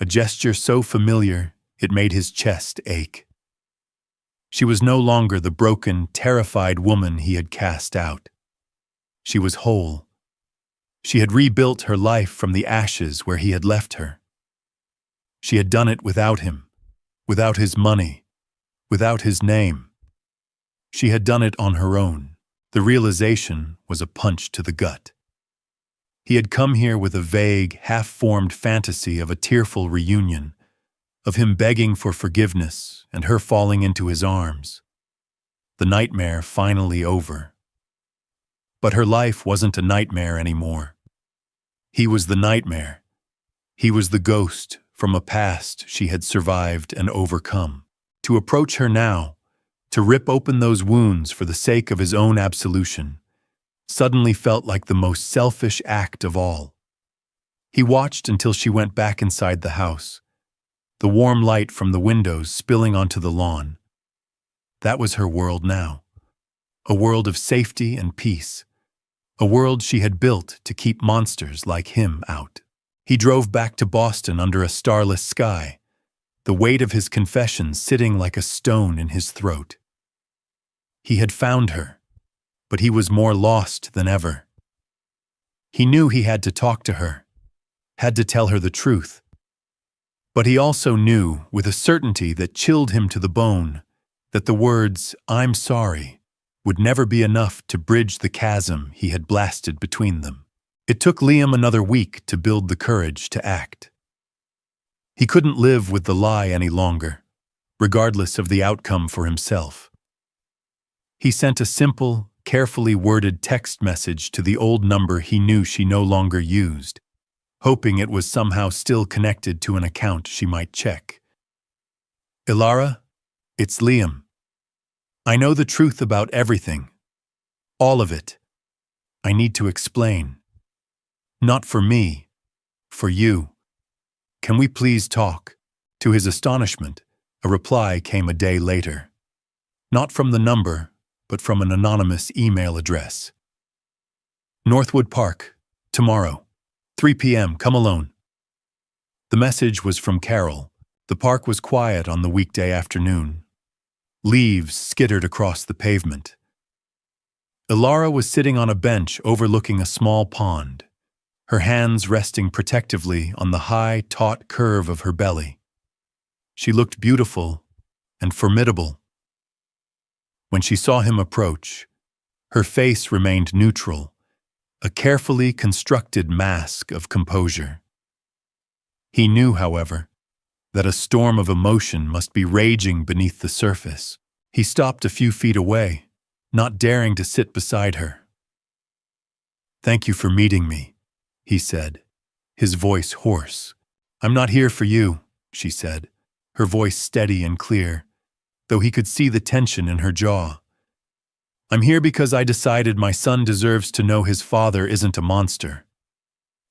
a gesture so familiar it made his chest ache. She was no longer the broken, terrified woman he had cast out. She was whole. She had rebuilt her life from the ashes where he had left her. She had done it without him, without his money, without his name. She had done it on her own. The realization was a punch to the gut. He had come here with a vague, half-formed fantasy of a tearful reunion, of him begging for forgiveness and her falling into his arms. The nightmare finally over. But her life wasn't a nightmare anymore. He was the nightmare. He was the ghost from a past she had survived and overcome. To approach her now, to rip open those wounds for the sake of his own absolution, suddenly felt like the most selfish act of all. He watched until she went back inside the house, the warm light from the windows spilling onto the lawn. That was her world now, a world of safety and peace, a world she had built to keep monsters like him out. He drove back to Boston under a starless sky, the weight of his confession sitting like a stone in his throat. He had found her, but he was more lost than ever. He knew he had to talk to her, had to tell her the truth. But he also knew, with a certainty that chilled him to the bone, that the words, "I'm sorry," would never be enough to bridge the chasm he had blasted between them. It took Liam another week to build the courage to act. He couldn't live with the lie any longer, regardless of the outcome for himself. He sent a simple, carefully worded text message to the old number he knew she no longer used, hoping it was somehow still connected to an account she might check. "Ilara, it's Liam. I know the truth about everything. All of it. I need to explain. Not for me, for you. Can we please talk?" To his astonishment, a reply came a day later. Not from the number, but from an anonymous email address. "Northwood Park, tomorrow, 3 p.m., come alone." The message was from Carol. The park was quiet on the weekday afternoon. Leaves skittered across the pavement. Ilara was sitting on a bench overlooking a small pond, her hands resting protectively on the high, taut curve of her belly. She looked beautiful and formidable. When she saw him approach, her face remained neutral, a carefully constructed mask of composure. He knew, however, that a storm of emotion must be raging beneath the surface. He stopped a few feet away, not daring to sit beside her. "Thank you for meeting me," he said, his voice hoarse. "I'm not here for you," she said, her voice steady and clear, though he could see the tension in her jaw. "I'm here because I decided my son deserves to know his father isn't a monster.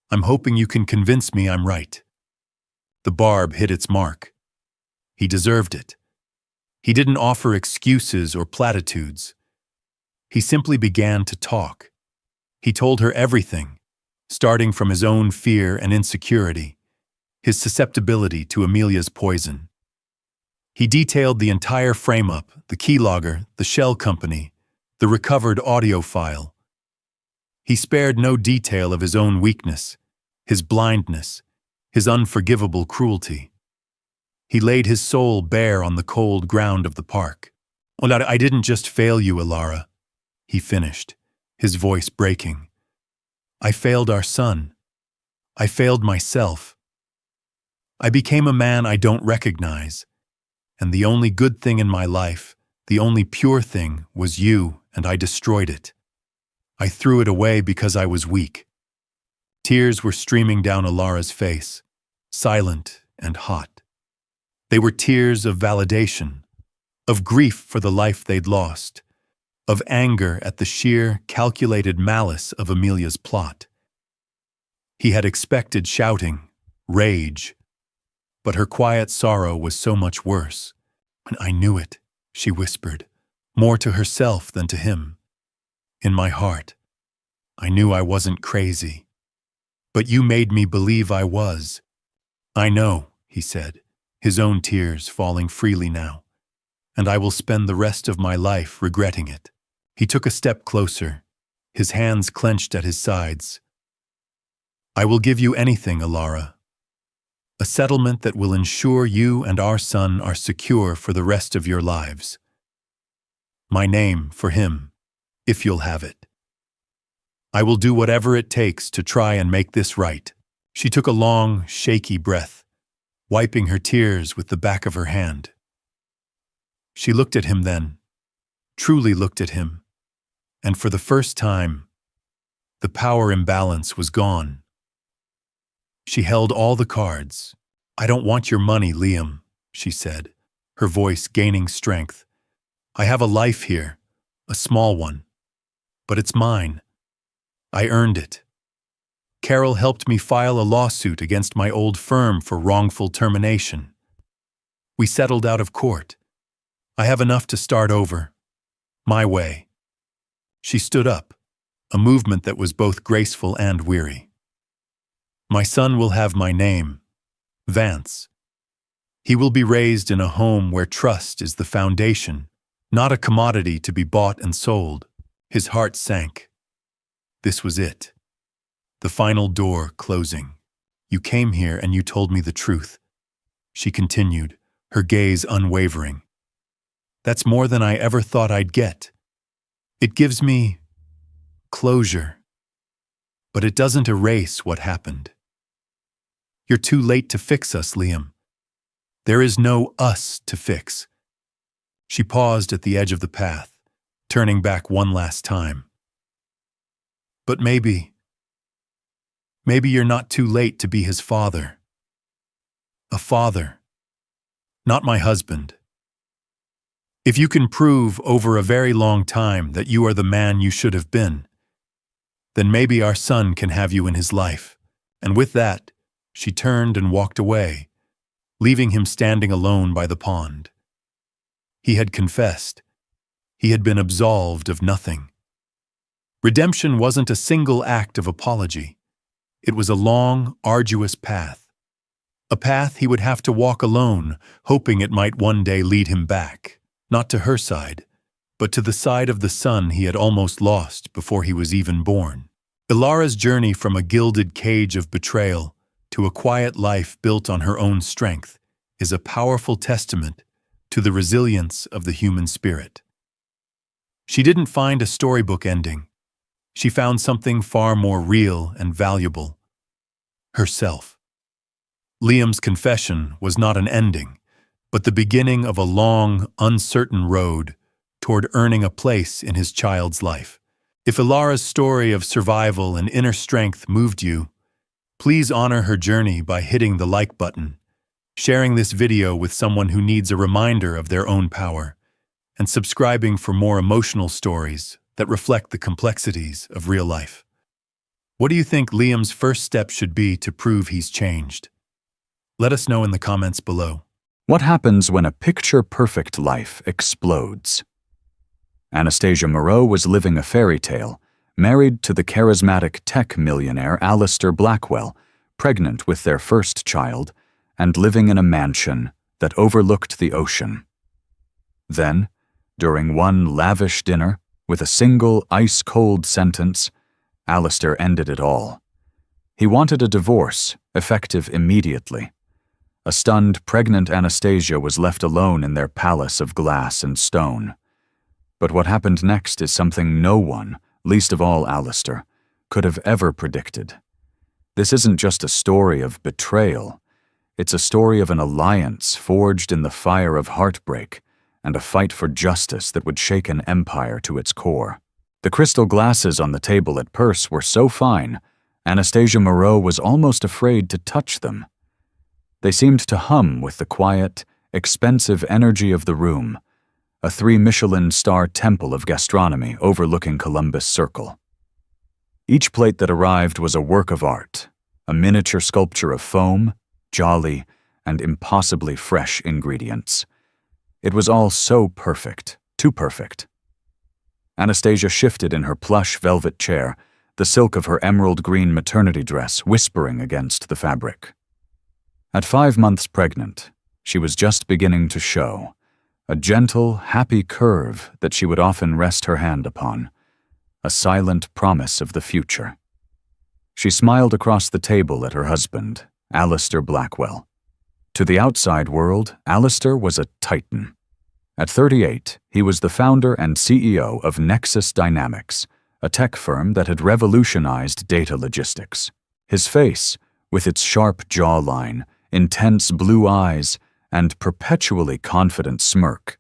I'm hoping you can convince me I'm right." The barb hit its mark. He deserved it. He didn't offer excuses or platitudes. He simply began to talk. He told her everything, starting from his own fear and insecurity, his susceptibility to Amelia's poison. He detailed the entire frame-up, the keylogger, the shell company, the recovered audio file. He spared no detail of his own weakness, his blindness, his unforgivable cruelty. He laid his soul bare on the cold ground of the park. "I didn't just fail you, Ilara," he finished, his voice breaking. "I failed our son. I failed myself. I became a man I don't recognize, and the only good thing in my life, the only pure thing, was you, and I destroyed it. I threw it away because I was weak." Tears were streaming down Ilara's face, silent and hot. They were tears of validation, of grief for the life they'd lost, of anger at the sheer, calculated malice of Amelia's plot. He had expected shouting, rage, but her quiet sorrow was so much worse. "I knew it," she whispered, more to herself than to him. "In my heart, I knew I wasn't crazy. But you made me believe I was." "I know," he said, his own tears falling freely now, "and I will spend the rest of my life regretting it." He took a step closer, his hands clenched at his sides. "I will give you anything, Ilara. A settlement that will ensure you and our son are secure for the rest of your lives. My name for him, if you'll have it. I will do whatever it takes to try and make this right." She took a long, shaky breath, wiping her tears with the back of her hand. She looked at him then, truly looked at him, and for the first time, the power imbalance was gone. She held all the cards. "I don't want your money, Liam," she said, her voice gaining strength. "I have a life here, a small one, but it's mine. I earned it. Carol helped me file a lawsuit against my old firm for wrongful termination. We settled out of court. I have enough to start over. My way." She stood up, a movement that was both graceful and weary. "My son will have my name, Vance. He will be raised in a home where trust is the foundation, not a commodity to be bought and sold." His heart sank. This was it. The final door closing. "You came here and you told me the truth," she continued, her gaze unwavering. "That's more than I ever thought I'd get. It gives me closure, but it doesn't erase what happened. You're too late to fix us, Liam. There is no us to fix." She paused at the edge of the path, turning back one last time. "But maybe you're not too late to be his father. A father, not my husband. If you can prove over a very long time that you are the man you should have been, then maybe our son can have you in his life." And with that, she turned and walked away, leaving him standing alone by the pond. He had confessed. He had been absolved of nothing. Redemption wasn't a single act of apology. It was a long, arduous path. A path he would have to walk alone, hoping it might one day lead him back, not to her side, but to the side of the son he had almost lost before he was even born. Ilara's journey from a gilded cage of betrayal to a quiet life built on her own strength is a powerful testament to the resilience of the human spirit. She didn't find a storybook ending. She found something far more real and valuable: herself. Liam's confession was not an ending, but the beginning of a long, uncertain road toward earning a place in his child's life. If Ilara's story of survival and inner strength moved you, please honor her journey by hitting the like button, sharing this video with someone who needs a reminder of their own power, and subscribing for more emotional stories that reflect the complexities of real life. What do you think Liam's first step should be to prove he's changed? Let us know in the comments below. What happens when a picture-perfect life explodes? Anastasia Moreau was living a fairy tale, married to the charismatic tech millionaire Alistair Blackwell, pregnant with their first child, and living in a mansion that overlooked the ocean. Then, during one lavish dinner, with a single ice-cold sentence, Alistair ended it all. He wanted a divorce, effective immediately. A stunned, pregnant Anastasia was left alone in their palace of glass and stone. But what happened next is something no one, least of all Alistair, could have ever predicted. This isn't just a story of betrayal. It's a story of an alliance forged in the fire of heartbreak and a fight for justice that would shake an empire to its core. The crystal glasses on the table at Perse were so fine, Anastasia Moreau was almost afraid to touch them. They seemed to hum with the quiet, expensive energy of the room, a 3-Michelin-star temple of gastronomy overlooking Columbus Circle. Each plate that arrived was a work of art, a miniature sculpture of foam, jolly, and impossibly fresh ingredients. It was all so perfect, too perfect. Anastasia shifted in her plush velvet chair, the silk of her emerald green maternity dress whispering against the fabric. At 5 months pregnant, she was just beginning to show, a gentle, happy curve that she would often rest her hand upon, a silent promise of the future. She smiled across the table at her husband, Alistair Blackwell. To the outside world, Alistair was a titan. At 38, he was the founder and CEO of Nexus Dynamics, a tech firm that had revolutionized data logistics. His face, with its sharp jawline, intense blue eyes, and perpetually confident smirk,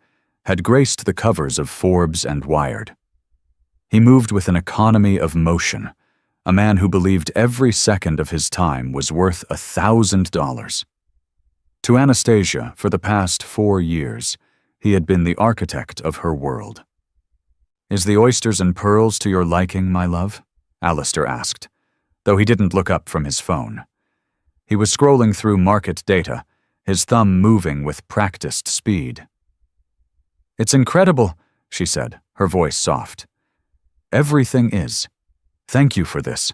had graced the covers of Forbes and Wired. He moved with an economy of motion, a man who believed every second of his time was worth $1,000. To Anastasia, for the past 4 years, he had been the architect of her world. "Is the oysters and pearls to your liking, my love?" Alistair asked, though he didn't look up from his phone. He was scrolling through market data, his thumb moving with practiced speed. "It's incredible," she said, her voice soft. "Everything is. Thank you for this."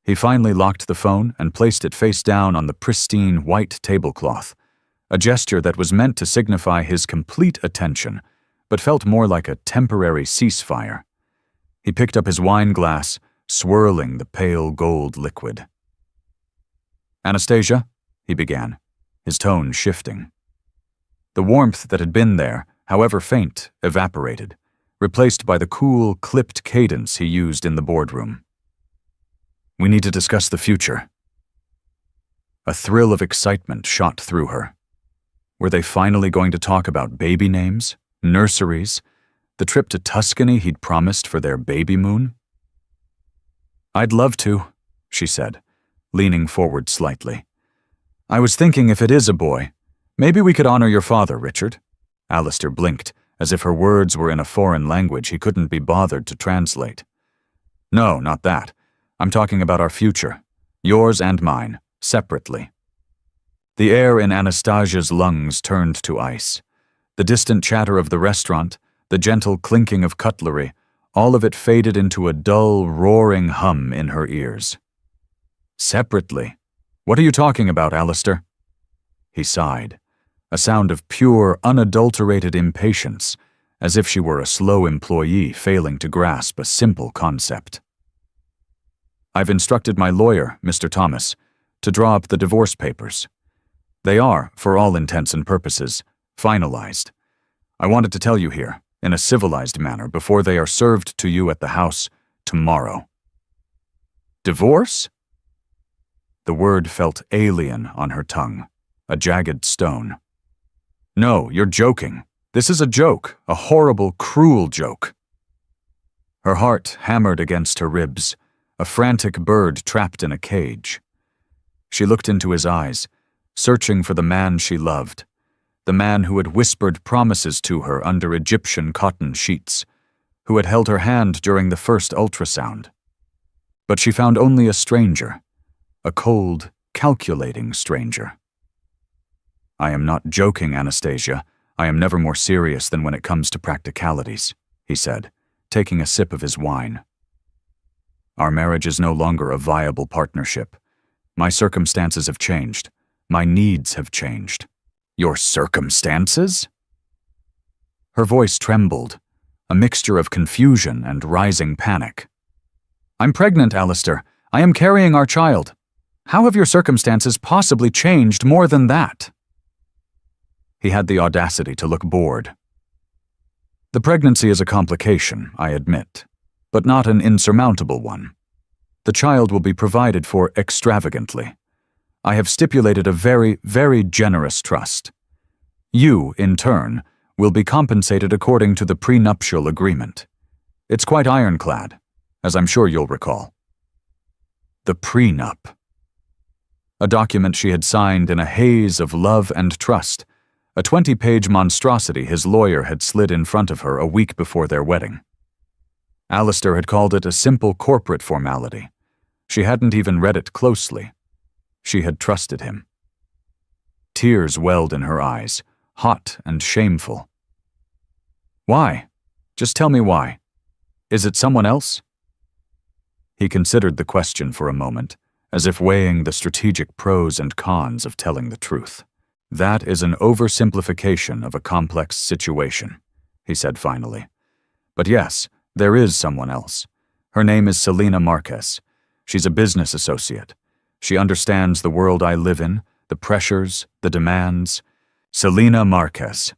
He finally locked the phone and placed it face down on the pristine white tablecloth, a gesture that was meant to signify his complete attention, but felt more like a temporary ceasefire. He picked up his wine glass, swirling the pale gold liquid. "Anastasia," he began, his tone shifting. The warmth that had been there, however faint, evaporated, replaced by the cool, clipped cadence he used in the boardroom. "We need to discuss the future." A thrill of excitement shot through her. Were they finally going to talk about baby names, nurseries, the trip to Tuscany he'd promised for their baby moon? "I'd love to," she said, leaning forward slightly. "I was thinking if it is a boy, maybe we could honor your father, Richard." Alistair blinked, as if her words were in a foreign language he couldn't be bothered to translate. "No, not that. I'm talking about our future, yours and mine, separately." The air in Anastasia's lungs turned to ice. The distant chatter of the restaurant, the gentle clinking of cutlery, all of it faded into a dull, roaring hum in her ears. "Separately? What are you talking about, Alistair?" He sighed, a sound of pure, unadulterated impatience, as if she were a slow employee failing to grasp a simple concept. I've instructed my lawyer, Mr. Thomas, to draw up the divorce papers. They are, for all intents and purposes, finalized. I wanted to tell you here, in a civilized manner, before they are served to you at the house tomorrow. Divorce? The word felt alien on her tongue, a jagged stone. No, you're joking. This is a joke, a horrible, cruel joke. Her heart hammered against her ribs, a frantic bird trapped in a cage. She looked into his eyes, searching for the man she loved, the man who had whispered promises to her under Egyptian cotton sheets, who had held her hand during the first ultrasound. But she found only a stranger, a cold, calculating stranger. I am not joking, Anastasia. I am never more serious than when it comes to practicalities, he said, taking a sip of his wine. Our marriage is no longer a viable partnership. My circumstances have changed. My needs have changed. Your circumstances? Her voice trembled, a mixture of confusion and rising panic. I'm pregnant, Alistair. I am carrying our child. How have your circumstances possibly changed more than that? He had the audacity to look bored. The pregnancy is a complication, I admit, but not an insurmountable one. The child will be provided for extravagantly. I have stipulated a very, very generous trust. You, in turn, will be compensated according to the prenuptial agreement. It's quite ironclad, as I'm sure you'll recall. The prenup. A document she had signed in a haze of love and trust, a 20-page monstrosity his lawyer had slid in front of her a week before their wedding. Alistair had called it a simple corporate formality. She hadn't even read it closely. She had trusted him. Tears welled in her eyes, hot and shameful. Why? Just tell me why. Is it someone else? He considered the question for a moment, as if weighing the strategic pros and cons of telling the truth. That is an oversimplification of a complex situation, he said finally. But yes, there is someone else. Her name is Selina Marquez. She's a business associate. She understands the world I live in, the pressures, the demands. Selina Marquez.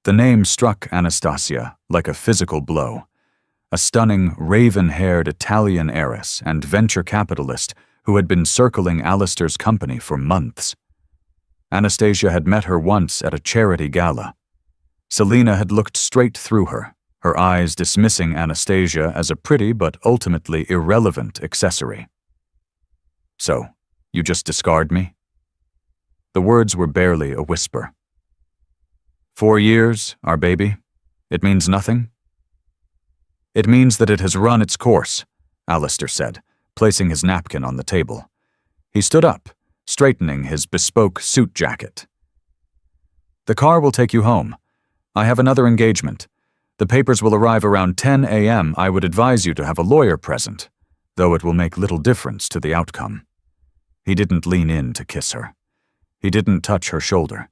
The name struck Anastasia like a physical blow. A stunning, raven-haired Italian heiress and venture capitalist who had been circling Alistair's company for months. Anastasia had met her once at a charity gala. Selina had looked straight through her, her eyes dismissing Anastasia as a pretty but ultimately irrelevant accessory. So, you just discard me? The words were barely a whisper. 4 years, our baby? It means nothing? It means that it has run its course, Alistair said, placing his napkin on the table. He stood up, straightening his bespoke suit jacket. The car will take you home. I have another engagement. The papers will arrive around 10 a.m. I would advise you to have a lawyer present, though it will make little difference to the outcome. He didn't lean in to kiss her. He didn't touch her shoulder.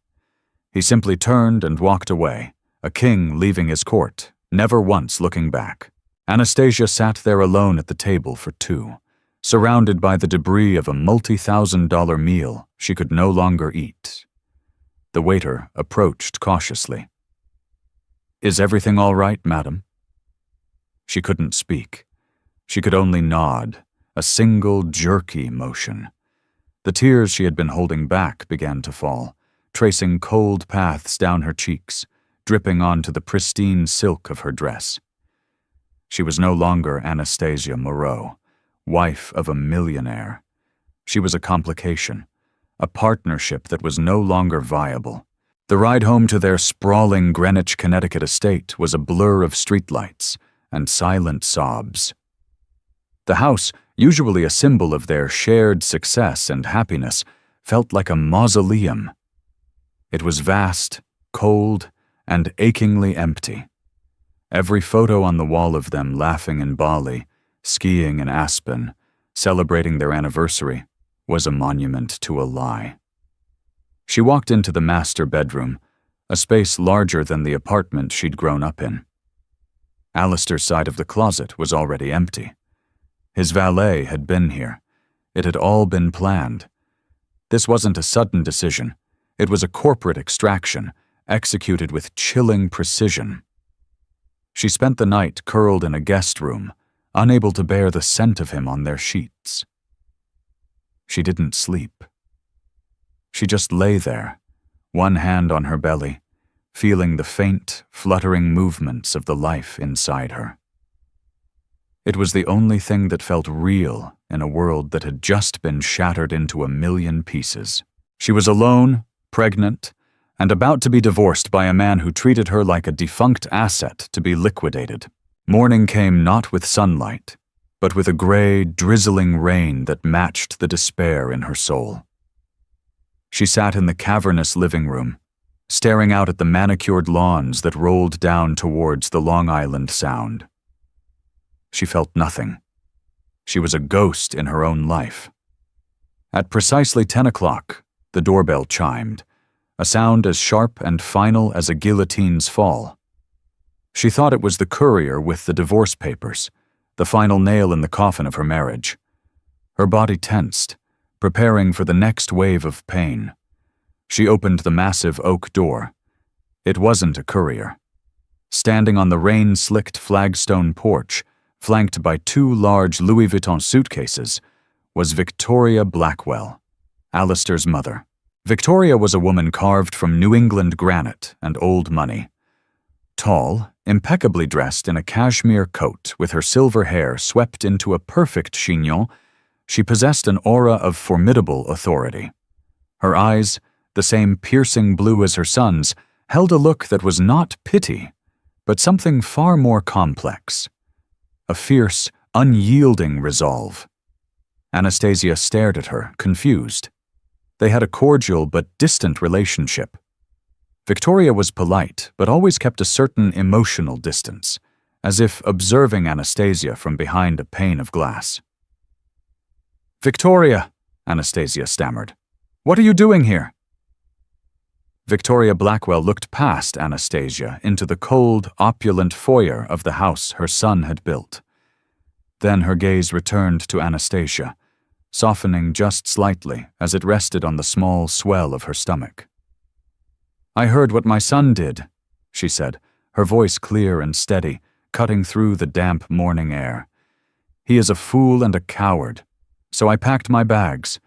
He simply turned and walked away, a king leaving his court, never once looking back. Anastasia sat there alone at the table for two, surrounded by the debris of a multi-thousand-dollar meal she could no longer eat. The waiter approached cautiously. "Is everything all right, madam?" She couldn't speak. She could only nod, a single jerky motion. The tears she had been holding back began to fall, tracing cold paths down her cheeks, dripping onto the pristine silk of her dress. She was no longer Anastasia Moreau, wife of a millionaire. She was a complication, a partnership that was no longer viable. The ride home to their sprawling Greenwich, Connecticut estate was a blur of streetlights and silent sobs. The house, usually a symbol of their shared success and happiness, felt like a mausoleum. It was vast, cold, and achingly empty. Every photo on the wall of them laughing in Bali, skiing in Aspen, celebrating their anniversary, was a monument to a lie. She walked into the master bedroom, a space larger than the apartment she'd grown up in. Alistair's side of the closet was already empty. His valet had been here. It had all been planned. This wasn't a sudden decision. It was a corporate extraction, executed with chilling precision. She spent the night curled in a guest room, unable to bear the scent of him on their sheets. She didn't sleep. She just lay there, one hand on her belly, feeling the faint, fluttering movements of the life inside her. It was the only thing that felt real in a world that had just been shattered into a million pieces. She was alone, pregnant, and about to be divorced by a man who treated her like a defunct asset to be liquidated. Morning came not with sunlight, but with a gray, drizzling rain that matched the despair in her soul. She sat in the cavernous living room, staring out at the manicured lawns that rolled down towards the Long Island Sound. She felt nothing. She was a ghost in her own life. At precisely 10 o'clock, the doorbell chimed, a sound as sharp and final as a guillotine's fall. She thought it was the courier with the divorce papers, the final nail in the coffin of her marriage. Her body tensed, preparing for the next wave of pain. She opened the massive oak door. It wasn't a courier. Standing on the rain-slicked flagstone porch, flanked by 2 large Louis Vuitton suitcases, was Victoria Blackwell, Alistair's mother. Victoria was a woman carved from New England granite and old money. Tall, impeccably dressed in a cashmere coat with her silver hair swept into a perfect chignon, she possessed an aura of formidable authority. Her eyes, the same piercing blue as her son's, held a look that was not pity, but something far more complex. A fierce, unyielding resolve. Anastasia stared at her, confused. They had a cordial but distant relationship. Victoria was polite, but always kept a certain emotional distance, as if observing Anastasia from behind a pane of glass. "Victoria," Anastasia stammered. "What are you doing here?" Victoria Blackwell looked past Anastasia into the cold, opulent foyer of the house her son had built. Then her gaze returned to Anastasia, softening just slightly as it rested on the small swell of her stomach. "I heard what my son did," she said, her voice clear and steady, cutting through the damp morning air. "He is a fool and a coward, so I packed my bags."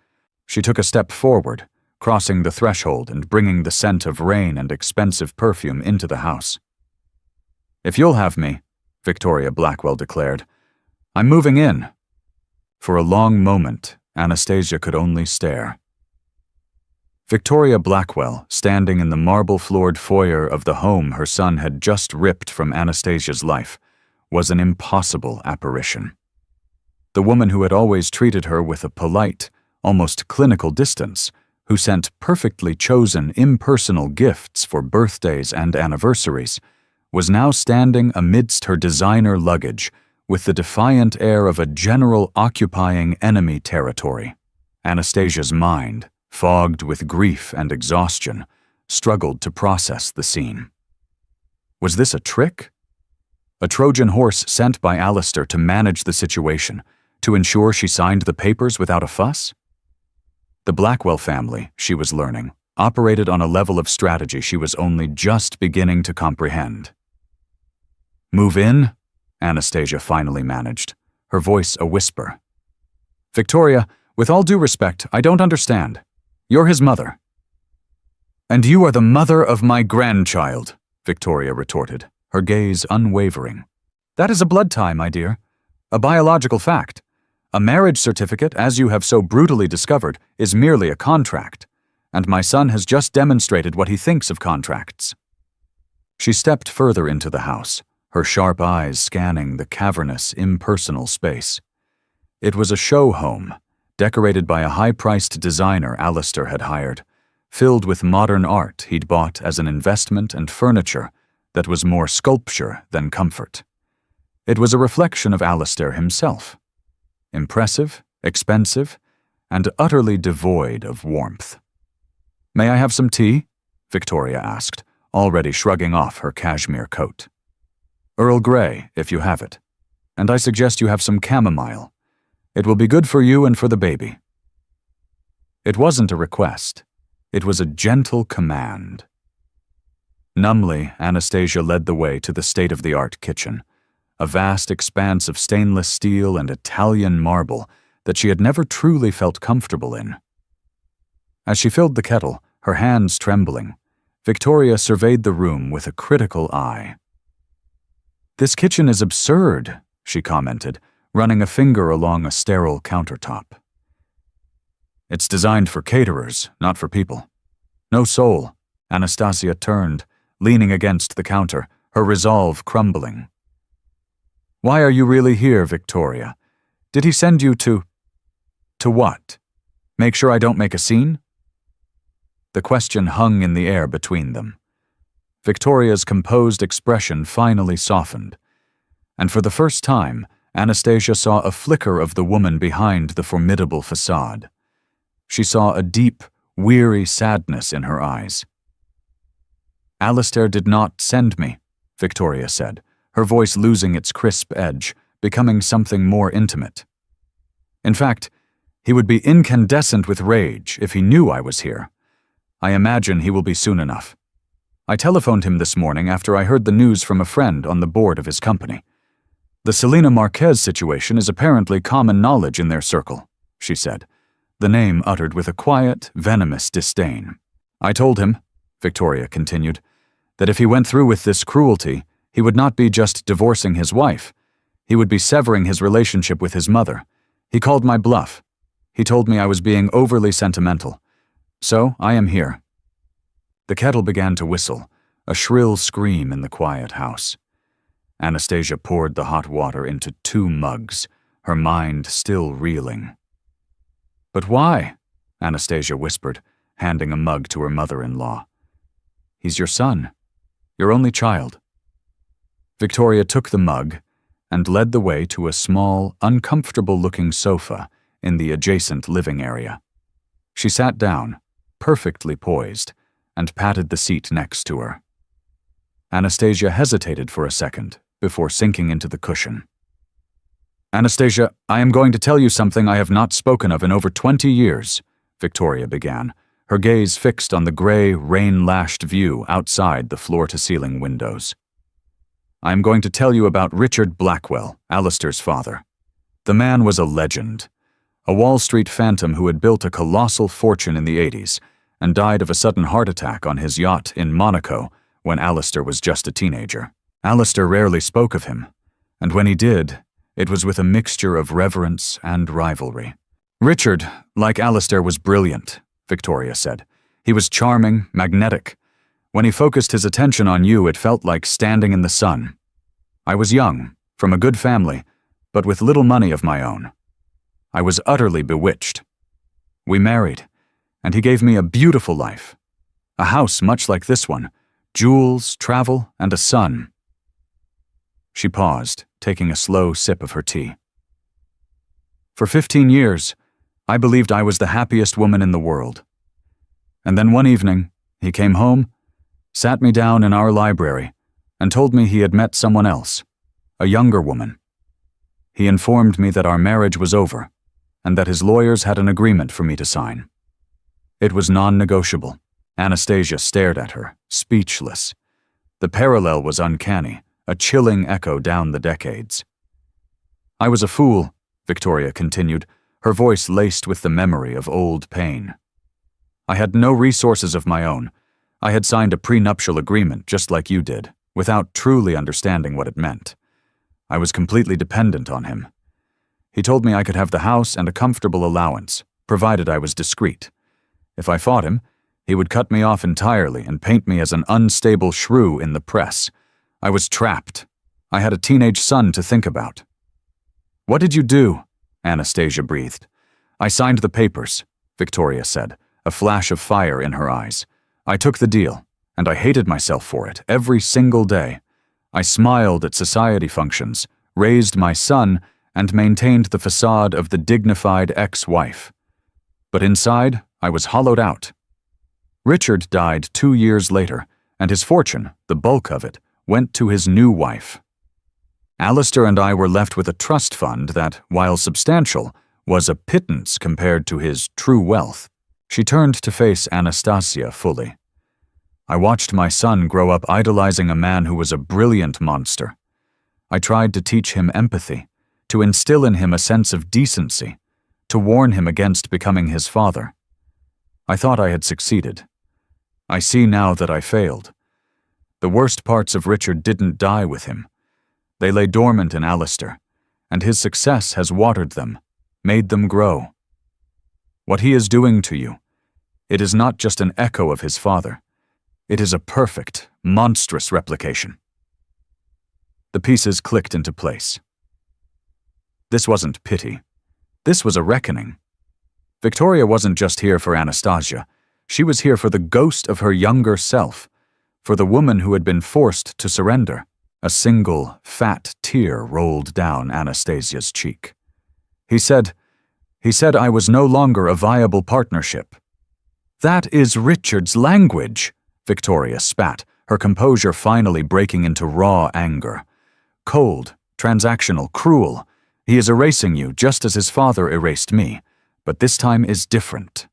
She took a step forward, crossing the threshold and bringing the scent of rain and expensive perfume into the house. "If you'll have me," Victoria Blackwell declared, "I'm moving in." For a long moment, Anastasia could only stare. Victoria Blackwell, standing in the marble-floored foyer of the home her son had just ripped from Anastasia's life, was an impossible apparition. The woman who had always treated her with a polite, almost clinical distance, who sent perfectly chosen impersonal gifts for birthdays and anniversaries, was now standing amidst her designer luggage with the defiant air of a general occupying enemy territory. Anastasia's mind, fogged with grief and exhaustion, struggled to process the scene. Was this a trick? A Trojan horse sent by Alistair to manage the situation, to ensure she signed the papers without a fuss? The Blackwell family, she was learning, operated on a level of strategy she was only just beginning to comprehend. "Move in?" Anastasia finally managed, her voice a whisper. "Victoria, with all due respect, I don't understand. You're his mother." "And you are the mother of my grandchild," Victoria retorted, her gaze unwavering. "That is a blood tie, my dear. A biological fact. A marriage certificate, as you have so brutally discovered, is merely a contract, and my son has just demonstrated what he thinks of contracts." She stepped further into the house, her sharp eyes scanning the cavernous, impersonal space. It was a show home, decorated by a high-priced designer Alistair had hired, filled with modern art he'd bought as an investment and furniture that was more sculpture than comfort. It was a reflection of Alistair himself. Impressive, expensive, and utterly devoid of warmth. "May I have some tea?" Victoria asked, already shrugging off her cashmere coat. "Earl Grey, if you have it. And I suggest you have some chamomile. It will be good for you and for the baby." It wasn't a request. It was a gentle command. Numbly, Anastasia led the way to the state-of-the-art kitchen, a vast expanse of stainless steel and Italian marble that she had never truly felt comfortable in. As she filled the kettle, her hands trembling, Victoria surveyed the room with a critical eye. "This kitchen is absurd," she commented, running a finger along a sterile countertop. "It's designed for caterers, not for people. No soul." Anastasia turned, leaning against the counter, her resolve crumbling. "Why are you really here, Victoria? Did he send you to what? Make sure I don't make a scene?" The question hung in the air between them. Victoria's composed expression finally softened, and for the first time, Anastasia saw a flicker of the woman behind the formidable facade. She saw a deep, weary sadness in her eyes. "Alistair did not send me," Victoria said, her voice losing its crisp edge, becoming something more intimate. "In fact, he would be incandescent with rage if he knew I was here. I imagine he will be soon enough. I telephoned him this morning after I heard the news from a friend on the board of his company. The Selena Marquez situation is apparently common knowledge in their circle," she said, the name uttered with a quiet, venomous disdain. "I told him," Victoria continued, "that if he went through with this cruelty, he would not be just divorcing his wife. He would be severing his relationship with his mother. He called my bluff. He told me I was being overly sentimental. So I am here." The kettle began to whistle, a shrill scream in the quiet house. Anastasia poured the hot water into 2 mugs, her mind still reeling. "But why?" Anastasia whispered, handing a mug to her mother-in-law. "He's your son, your only child." Victoria took the mug and led the way to a small, uncomfortable-looking sofa in the adjacent living area. She sat down, perfectly poised, and patted the seat next to her. Anastasia hesitated for a second before sinking into the cushion. "Anastasia, I am going to tell you something I have not spoken of in over 20 years, Victoria began, her gaze fixed on the gray, rain-lashed view outside the floor-to-ceiling windows. "I am going to tell you about Richard Blackwell, Alistair's father. The man was a legend, a Wall Street phantom who had built a colossal fortune in the 80s and died of a sudden heart attack on his yacht in Monaco when Alistair was just a teenager. Alistair rarely spoke of him, and when he did, it was with a mixture of reverence and rivalry. Richard, like Alistair, was brilliant," Victoria said. "He was charming, magnetic. When he focused his attention on you, it felt like standing in the sun. I was young, from a good family, but with little money of my own. I was utterly bewitched. We married, and he gave me a beautiful life. A house much like this one, jewels, travel, and a son." She paused, taking a slow sip of her tea. "For 15 years, I believed I was the happiest woman in the world. And then one evening, he came home, sat me down in our library, and told me he had met someone else, a younger woman. He informed me that our marriage was over, and that his lawyers had an agreement for me to sign. It was non-negotiable." Anastasia stared at her, speechless. The parallel was uncanny, a chilling echo down the decades. "I was a fool," Victoria continued, her voice laced with the memory of old pain. "I had no resources of my own. I had signed a prenuptial agreement just like you did, without truly understanding what it meant. I was completely dependent on him. He told me I could have the house and a comfortable allowance, provided I was discreet. If I fought him, he would cut me off entirely and paint me as an unstable shrew in the press. I was trapped. I had a teenage son to think about." "What did you do?" Anastasia breathed. "I signed the papers," Victoria said, a flash of fire in her eyes. "I took the deal, and I hated myself for it every single day. I smiled at society functions, raised my son, and maintained the facade of the dignified ex-wife. But inside, I was hollowed out. Richard died 2 years later, and his fortune, the bulk of it, went to his new wife. Alistair and I were left with a trust fund that, while substantial, was a pittance compared to his true wealth. She turned to face Anastasia fully. I watched my son grow up idolizing a man who was a brilliant monster. I tried to teach him empathy, to instill in him a sense of decency, to warn him against becoming his father. I thought I had succeeded. I see now that I failed. The worst parts of Richard didn't die with him. They lay dormant in Alistair, and his success has watered them, made them grow. What he is doing to you, it is not just an echo of his father. It is a perfect, monstrous replication. The pieces clicked into place. This wasn't pity. This was a reckoning. Victoria wasn't just here for Anastasia. She was here for the ghost of her younger self, for the woman who had been forced to surrender. A single, fat tear rolled down Anastasia's cheek. He said, I was no longer a viable partnership. That is Richard's language, Victoria spat, her composure finally breaking into raw anger. Cold, transactional, cruel. He is erasing you just as his father erased me, but this time is different.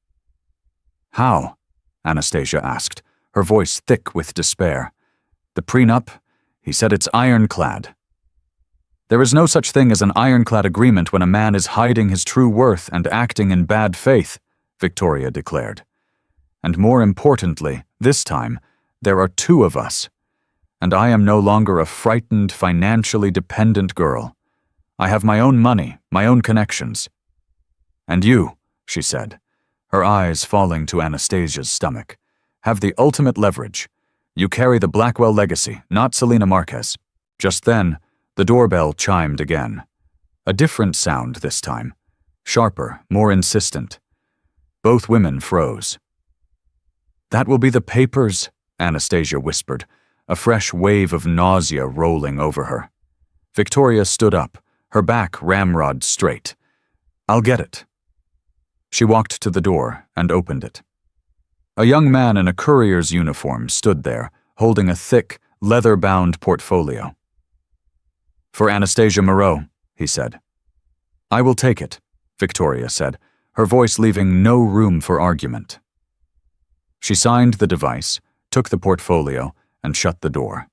How? Anastasia asked, her voice thick with despair. The prenup? He said it's ironclad. There is no such thing as an ironclad agreement when a man is hiding his true worth and acting in bad faith, Victoria declared. And more importantly, this time, there are two of us. And I am no longer a frightened, financially dependent girl. I have my own money, my own connections. And you, she said, her eyes falling to Anastasia's stomach, have the ultimate leverage. You carry the Blackwell legacy, not Selena Marquez. Just then, the doorbell chimed again. A different sound this time. Sharper, more insistent. Both women froze. That will be the papers, Anastasia whispered, a fresh wave of nausea rolling over her. Victoria stood up, her back ramrod straight. I'll get it. She walked to the door and opened it. A young man in a courier's uniform stood there, holding a thick, leather-bound portfolio. For Anastasia Moreau, he said. I will take it, Victoria said, her voice leaving no room for argument. She signed the device, took the portfolio, and shut the door.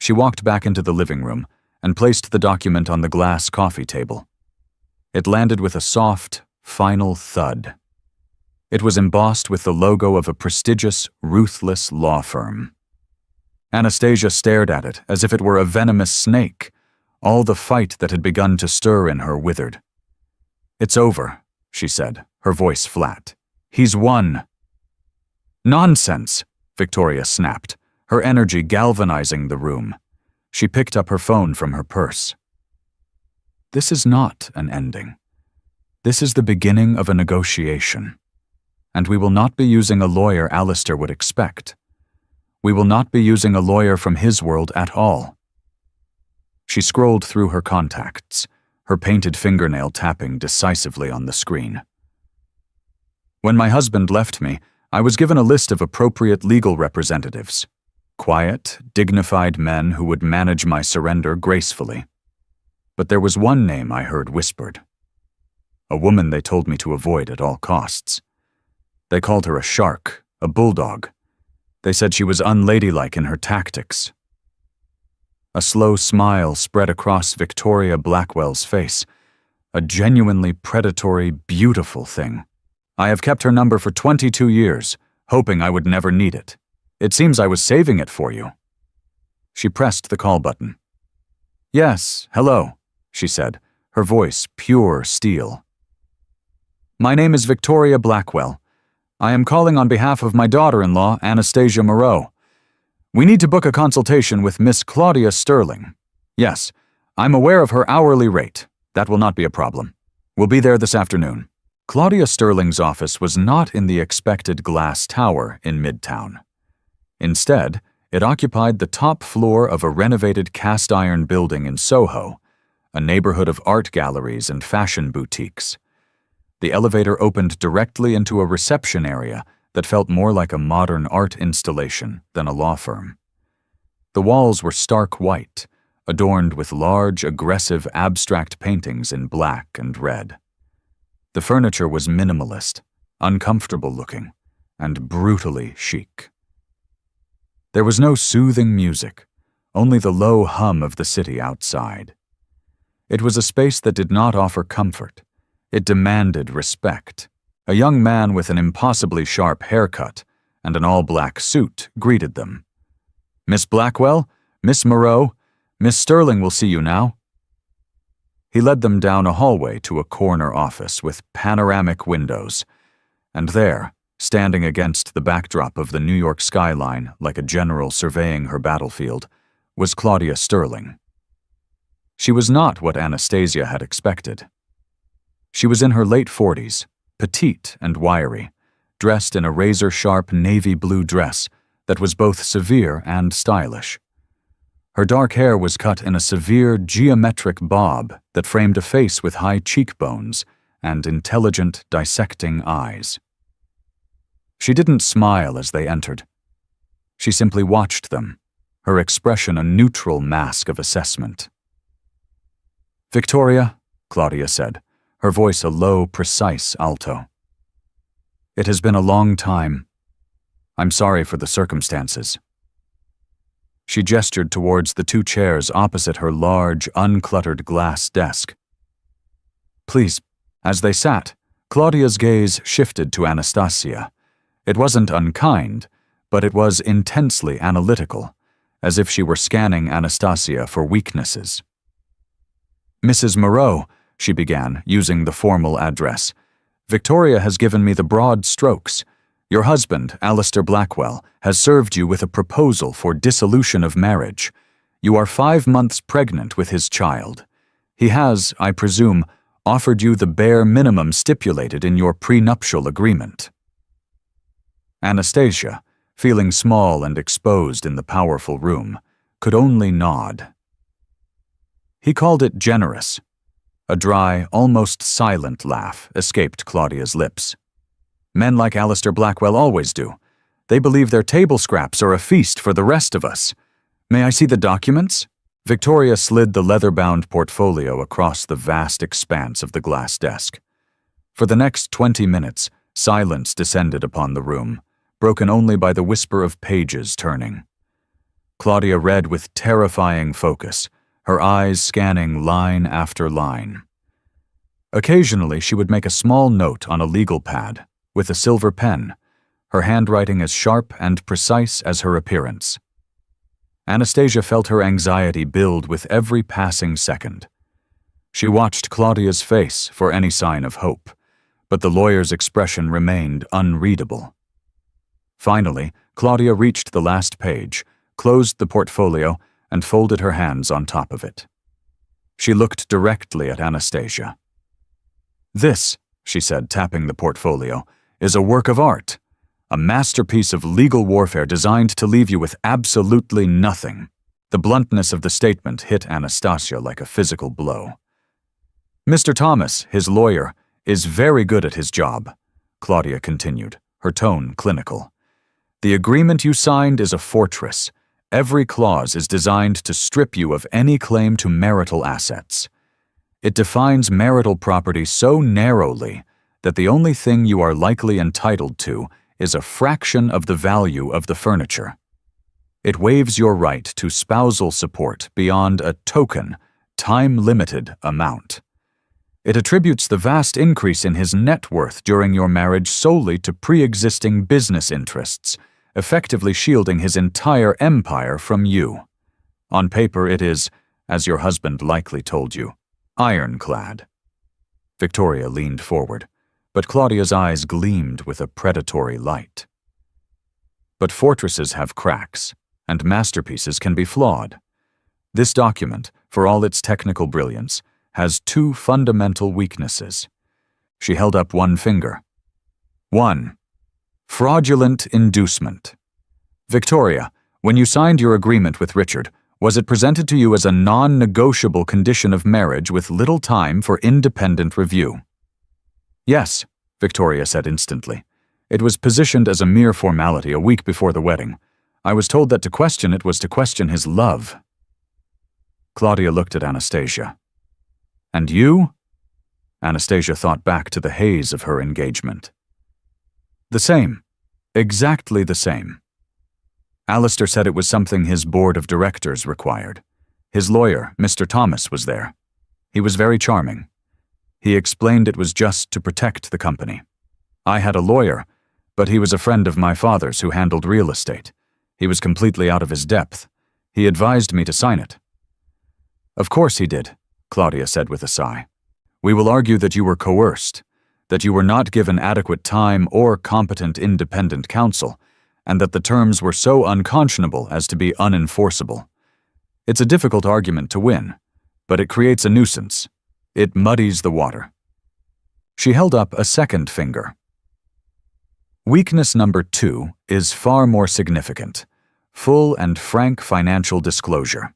She walked back into the living room and placed the document on the glass coffee table. It landed with a soft, final thud. It was embossed with the logo of a prestigious, ruthless law firm. Anastasia stared at it as if it were a venomous snake. All the fight that had begun to stir in her withered. It's over, she said, her voice flat. He's won. Nonsense, Victoria snapped, her energy galvanizing the room. She picked up her phone from her purse. This is not an ending. This is the beginning of a negotiation. And we will not be using a lawyer Alistair would expect. We will not be using a lawyer from his world at all. She scrolled through her contacts, her painted fingernail tapping decisively on the screen. When my husband left me, I was given a list of appropriate legal representatives. Quiet, dignified men who would manage my surrender gracefully. But there was one name I heard whispered. A woman they told me to avoid at all costs. They called her a shark, a bulldog. They said she was unladylike in her tactics. A slow smile spread across Victoria Blackwell's face. A genuinely predatory, beautiful thing. I have kept her number for 22 years, hoping I would never need it. It seems I was saving it for you. She pressed the call button. Yes, hello, she said, her voice pure steel. My name is Victoria Blackwell. I am calling on behalf of my daughter-in-law, Anastasia Moreau. We need to book a consultation with Miss Claudia Sterling. Yes, I'm aware of her hourly rate. That will not be a problem. We'll be there this afternoon. Claudia Sterling's office was not in the expected glass tower in Midtown. Instead, it occupied the top floor of a renovated cast-iron building in Soho, a neighborhood of art galleries and fashion boutiques. The elevator opened directly into a reception area that felt more like a modern art installation than a law firm. The walls were stark white, adorned with large, aggressive, abstract paintings in black and red. The furniture was minimalist, uncomfortable-looking, and brutally chic. There was no soothing music, only the low hum of the city outside. It was a space that did not offer comfort. It demanded respect. A young man with an impossibly sharp haircut and an all-black suit greeted them. "Miss Blackwell, Miss Moreau, Miss Sterling will see you now." He led them down a hallway to a corner office with panoramic windows, and there, standing against the backdrop of the New York skyline like a general surveying her battlefield, was Claudia Sterling. She was not what Anastasia had expected. She was in her late 40s, petite and wiry, dressed in a razor-sharp navy blue dress that was both severe and stylish. Her dark hair was cut in a severe geometric bob that framed a face with high cheekbones and intelligent, dissecting eyes. She didn't smile as they entered. She simply watched them, her expression a neutral mask of assessment. "Victoria," Claudia said, her voice a low, precise alto. "It has been a long time. I'm sorry for the circumstances." She gestured towards the two chairs opposite her large, uncluttered glass desk. "Please." As they sat, Claudia's gaze shifted to Anastasia. It wasn't unkind, but it was intensely analytical, as if she were scanning Anastasia for weaknesses. "Mrs. Moreau," she began, using the formal address, "Victoria has given me the broad strokes. Your husband, Alistair Blackwell, has served you with a proposal for dissolution of marriage. You are 5 months pregnant with his child. He has, I presume, offered you the bare minimum stipulated in your prenuptial agreement." Anastasia, feeling small and exposed in the powerful room, could only nod. "He called it generous." A dry, almost silent laugh escaped Claudia's lips. "Men like Alistair Blackwell always do. They believe their table scraps are a feast for the rest of us. May I see the documents?" Victoria slid the leather-bound portfolio across the vast expanse of the glass desk. For the next 20 minutes, silence descended upon the room, broken only by the whisper of pages turning. Claudia read with terrifying focus, her eyes scanning line after line. Occasionally, she would make a small note on a legal pad, with a silver pen, her handwriting as sharp and precise as her appearance. Anastasia felt her anxiety build with every passing second. She watched Claudia's face for any sign of hope, but the lawyer's expression remained unreadable. Finally, Claudia reached the last page, closed the portfolio, and folded her hands on top of it. She looked directly at Anastasia. "This," she said, tapping the portfolio, "is a work of art. A masterpiece of legal warfare designed to leave you with absolutely nothing." The bluntness of the statement hit Anastasia like a physical blow. "Mr. Thomas, his lawyer, is very good at his job," Claudia continued, her tone clinical. "The agreement you signed is a fortress. Every clause is designed to strip you of any claim to marital assets. It defines marital property so narrowly that the only thing you are likely entitled to is a fraction of the value of the furniture. It waives your right to spousal support beyond a token, time-limited amount. It attributes the vast increase in his net worth during your marriage solely to pre-existing business interests, effectively shielding his entire empire from you. On paper it is, as your husband likely told you, ironclad." Victoria leaned forward, but Claudia's eyes gleamed with a predatory light. "But fortresses have cracks, and masterpieces can be flawed. This document, for all its technical brilliance, has 2 fundamental weaknesses." She held up one finger. 1. Fraudulent inducement. "Victoria, when you signed your agreement with Richard, was it presented to you as a non-negotiable condition of marriage with little time for independent review?" "Yes," Victoria said instantly. "It was positioned as a mere formality a week before the wedding. I was told that to question it was to question his love." Claudia looked at Anastasia. And you? Anastasia thought back to the haze of her engagement. The same. Exactly the same. Alistair said it was something his board of directors required. His lawyer, Mr. Thomas, was there. He was very charming. He explained it was just to protect the company. I had a lawyer, but he was a friend of my father's who handled real estate. He was completely out of his depth. He advised me to sign it. Of course he did, Claudia said with a sigh. We will argue that you were coerced, that you were not given adequate time or competent independent counsel, and that the terms were so unconscionable as to be unenforceable. It's a difficult argument to win, but it creates a nuisance. It muddies the water. She held up a second finger. Weakness number 2 is far more significant: full and frank financial disclosure.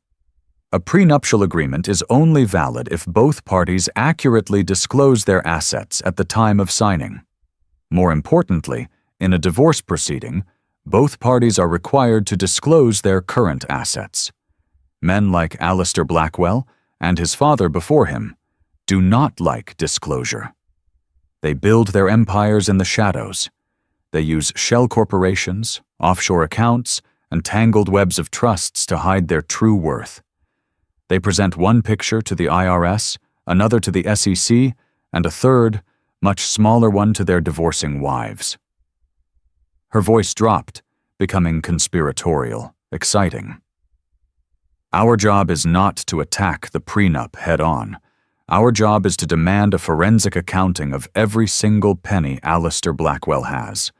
A prenuptial agreement is only valid if both parties accurately disclose their assets at the time of signing. More importantly, in a divorce proceeding, both parties are required to disclose their current assets. Men like Alistair Blackwell, and his father before him, do not like disclosure. They build their empires in the shadows. They use shell corporations, offshore accounts, and tangled webs of trusts to hide their true worth. They present one picture to the IRS, another to the SEC, and a third, much smaller one to their divorcing wives. Her voice dropped, becoming conspiratorial, exciting. Our job is not to attack the prenup head-on. Our job is to demand a forensic accounting of every single penny Alistair Blackwell has.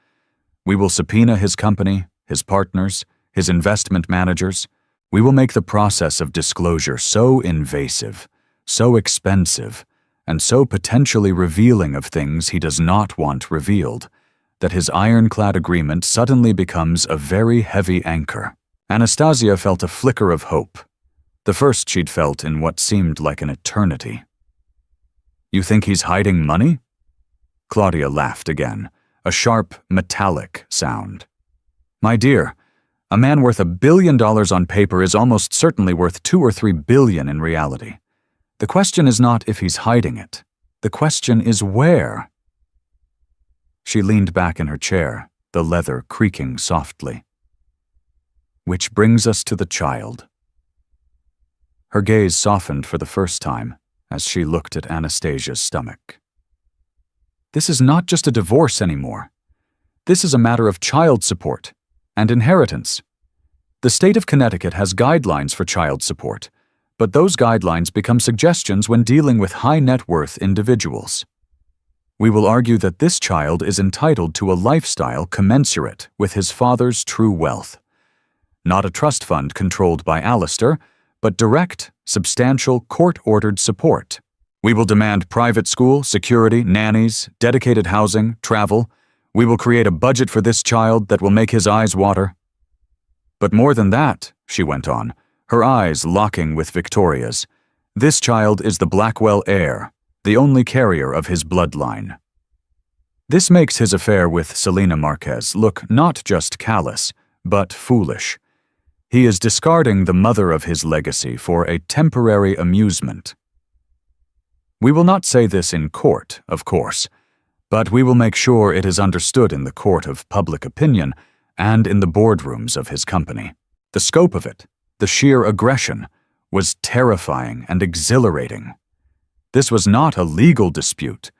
We will subpoena his company, his partners, his investment managers. We will make the process of disclosure so invasive, so expensive, and so potentially revealing of things he does not want revealed, that his ironclad agreement suddenly becomes a very heavy anchor. Anastasia felt a flicker of hope, the first she'd felt in what seemed like an eternity. You think he's hiding money? Claudia laughed again, a sharp, metallic sound. My dear, a man worth $1 billion on paper is almost certainly worth 2 or 3 billion in reality. The question is not if he's hiding it. The question is where. She leaned back in her chair, the leather creaking softly. Which brings us to the child. Her gaze softened for the first time as she looked at Anastasia's stomach. This is not just a divorce anymore. This is a matter of child support and inheritance. The state of Connecticut has guidelines for child support, but those guidelines become suggestions when dealing with high net worth individuals. We will argue that this child is entitled to a lifestyle commensurate with his father's true wealth. Not a trust fund controlled by Alistair, but direct, substantial, court-ordered support. We will demand private school, security, nannies, dedicated housing, travel. We will create a budget for this child that will make his eyes water. But more than that, she went on, her eyes locking with Victoria's, this child is the Blackwell heir, the only carrier of his bloodline. This makes his affair with Selena Marquez look not just callous, but foolish. He is discarding the mother of his legacy for a temporary amusement. We will not say this in court, of course, but we will make sure it is understood in the court of public opinion and in the boardrooms of his company. The scope of it, the sheer aggression, was terrifying and exhilarating. This was not a legal dispute.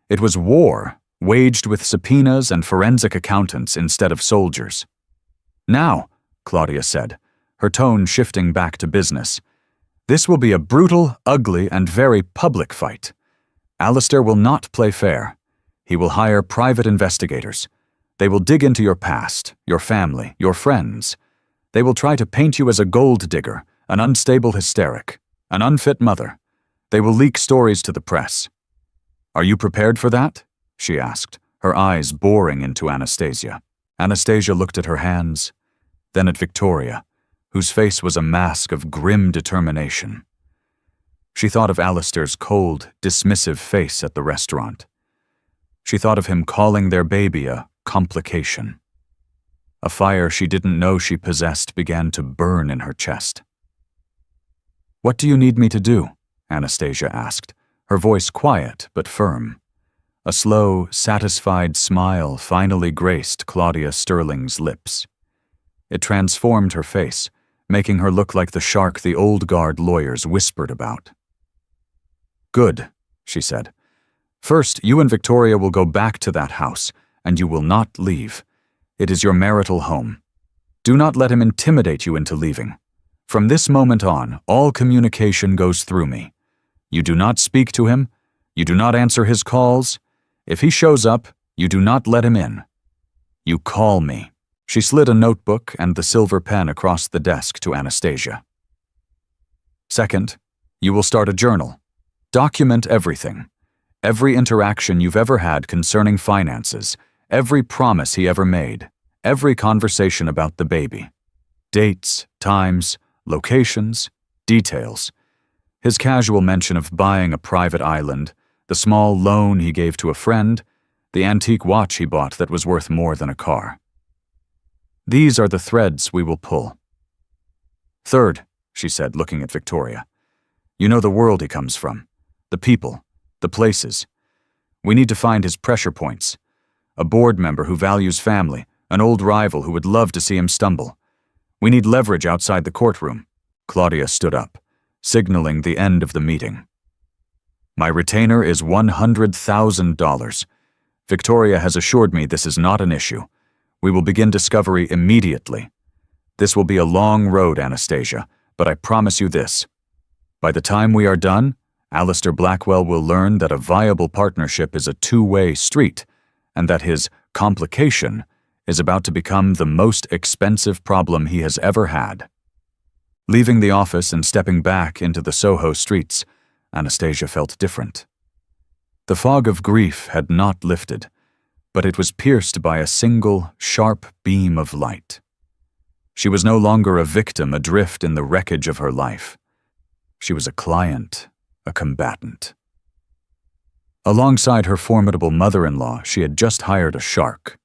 It was war, waged with subpoenas and forensic accountants instead of soldiers. Now, Claudia said, her tone shifting back to business, this will be a brutal, ugly, and very public fight. Alistair will not play fair. He will hire private investigators. They will dig into your past, your family, your friends. They will try to paint you as a gold digger, an unstable hysteric, an unfit mother. They will leak stories to the press. Are you prepared for that? She asked, her eyes boring into Anastasia. Anastasia looked at her hands, then at Victoria, whose face was a mask of grim determination. She thought of Alistair's cold, dismissive face at the restaurant. She thought of him calling their baby a complication. A fire she didn't know she possessed began to burn in her chest. "What do you need me to do?" Anastasia asked, her voice quiet but firm. A slow, satisfied smile finally graced Claudia Sterling's lips. It transformed her face, making her look like the shark the old guard lawyers whispered about. "Good," she said. "First, you and Victoria will go back to that house, and you will not leave. It is your marital home. Do not let him intimidate you into leaving. From this moment on, all communication goes through me. You do not speak to him. You do not answer his calls. If he shows up, you do not let him in. You call me." She slid a notebook and the silver pen across the desk to Anastasia. "Second, you will start a journal. Document everything. Every interaction you've ever had concerning finances, every promise he ever made, every conversation about the baby. Dates, times, locations, details. His casual mention of buying a private island, the small loan he gave to a friend, the antique watch he bought that was worth more than a car. These are the threads we will pull. Third," she said, looking at Victoria, "you know the world he comes from, the people, the places. We need to find his pressure points. A board member who values family, an old rival who would love to see him stumble. We need leverage outside the courtroom." Claudia stood up, signaling the end of the meeting. "My retainer is $100,000. Victoria has assured me this is not an issue. We will begin discovery immediately. This will be a long road, Anastasia, but I promise you this. By the time we are done, Alistair Blackwell will learn that a viable partnership is a two-way street, and that his complication is about to become the most expensive problem he has ever had." Leaving the office and stepping back into the Soho streets, Anastasia felt different. The fog of grief had not lifted, but it was pierced by a single, sharp beam of light. She was no longer a victim adrift in the wreckage of her life. She was a client, a combatant. Alongside her formidable mother-in-law, she had just hired a shark,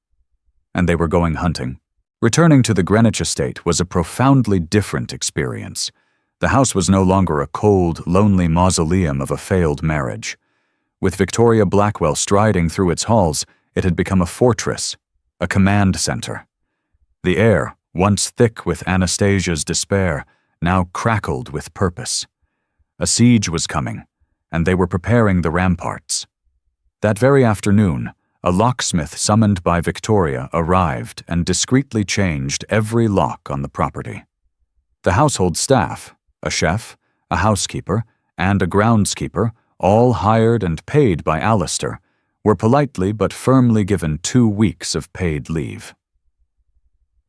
and they were going hunting. Returning to the Greenwich estate was a profoundly different experience. The house was no longer a cold, lonely mausoleum of a failed marriage. With Victoria Blackwell striding through its halls, it had become a fortress, a command center. The air, once thick with Anastasia's despair, now crackled with purpose. A siege was coming, and they were preparing the ramparts. That very afternoon, a locksmith summoned by Victoria arrived and discreetly changed every lock on the property. The household staff, a chef, a housekeeper, and a groundskeeper, all hired and paid by Alistair, were politely but firmly given 2 weeks of paid leave.